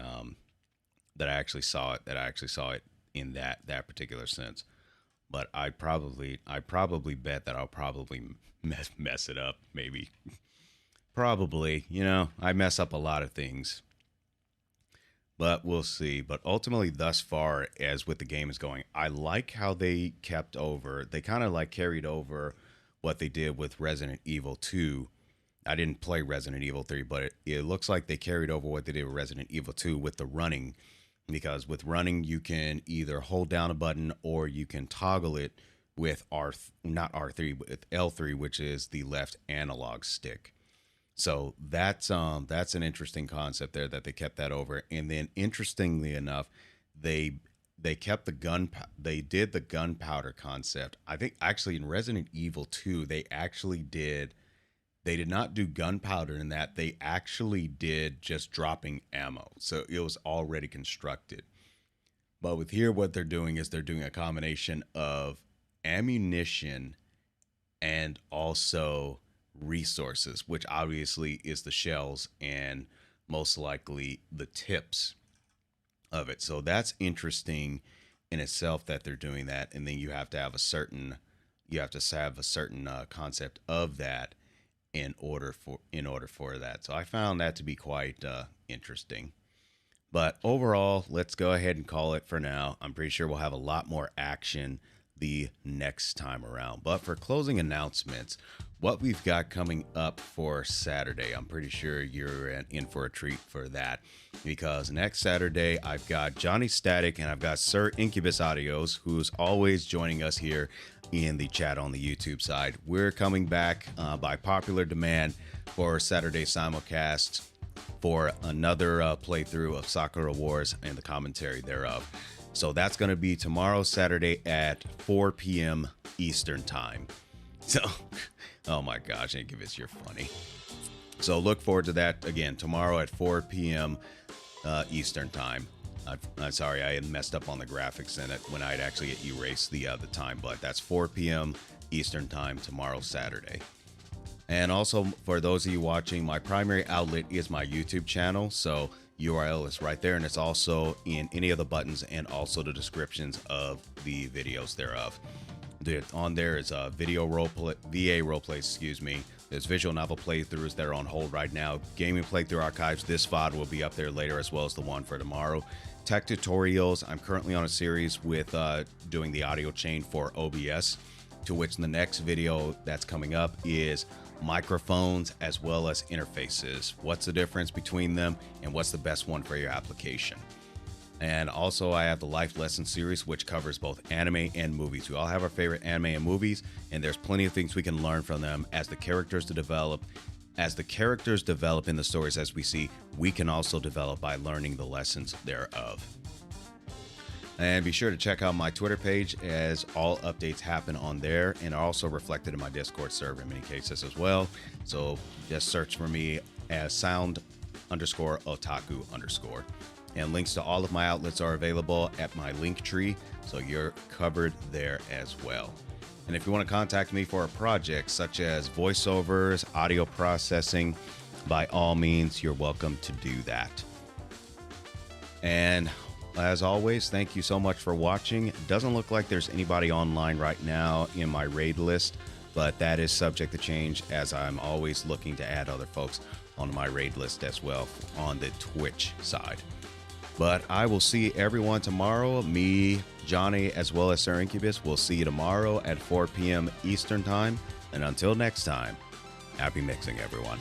saw it in that particular sense. But I probably bet that I'll probably mess it up, maybe. Probably, I mess up a lot of things. But we'll see. But ultimately, thus far, as with the game is going, I like how they kind of like carried over what they did with Resident Evil 2. I didn't play Resident Evil 3, but it looks like they carried over what they did with Resident Evil 2 with the running. Because with running, you can either hold down a button or you can toggle it with not R3, but with L3, which is the left analog stick. So that's an interesting concept there that they kept that over. And then interestingly enough, they kept they did the gunpowder concept. I think actually in Resident Evil 2, they did not do gunpowder in that. They actually did just dropping ammo. So it was already constructed. But with here, what they're doing is they're doing a combination of ammunition and also resources, which obviously is the shells and most likely the tips of it. So that's interesting in itself that they're doing that. And then you have to have a certain concept of that in order for that. So I found that to be quite interesting. But overall, let's go ahead and call it for now. I'm pretty sure we'll have a lot more action the next time around. But for closing announcements, what we've got coming up for Saturday, I'm pretty sure you're in for a treat for that, because next Saturday I've got Johnny Static and I've got Sir Incubus Audios, who's always joining us here in the chat on the YouTube side. We're coming back by popular demand for Saturday simulcast for another playthrough of Sakura Wars and the commentary thereof. So that's going to be tomorrow, Saturday at 4 p.m. Eastern time. So, oh my gosh, Incubus, you're funny. So look forward to that again tomorrow at 4 p.m. Eastern time. I'm sorry, I had messed up on the graphics in it when I'd actually erased the time, but that's 4 p.m. Eastern time tomorrow, Saturday. And also, for those of you watching, my primary outlet is my YouTube channel, so URL is right there, and it's also in any of the buttons and also the descriptions of the videos thereof. On there is a VA roleplay, There's visual novel playthroughs that are on hold right now. Gaming playthrough archives, this VOD will be up there later, as well as the one for tomorrow. Tech tutorials, I'm currently on a series with doing the audio chain for OBS, to which the next video that's coming up is microphones as well as interfaces. What's the difference between them and what's the best one for your application? And also, I have the Life Lesson series, which covers both anime and movies. We all have our favorite anime and movies, and there's plenty of things we can learn from them as the characters develop. As the characters develop in the stories as we see, we can also develop by learning the lessons thereof. And be sure to check out my Twitter page, as all updates happen on there and are also reflected in my Discord server in many cases as well. So just search for me as sound_otaku_. And links to all of my outlets are available at my link tree, so you're covered there as well. And if you want to contact me for a project such as voiceovers, audio processing, by all means, you're welcome to do that. And as always, thank you so much for watching. It doesn't look like there's anybody online right now in my raid list, but that is subject to change, as I'm always looking to add other folks on my raid list as well on the Twitch side. But I will see everyone tomorrow. Me, Johnny, as well as Sir Incubus will see you tomorrow at 4 p.m. Eastern Time. And until next time, happy mixing, everyone.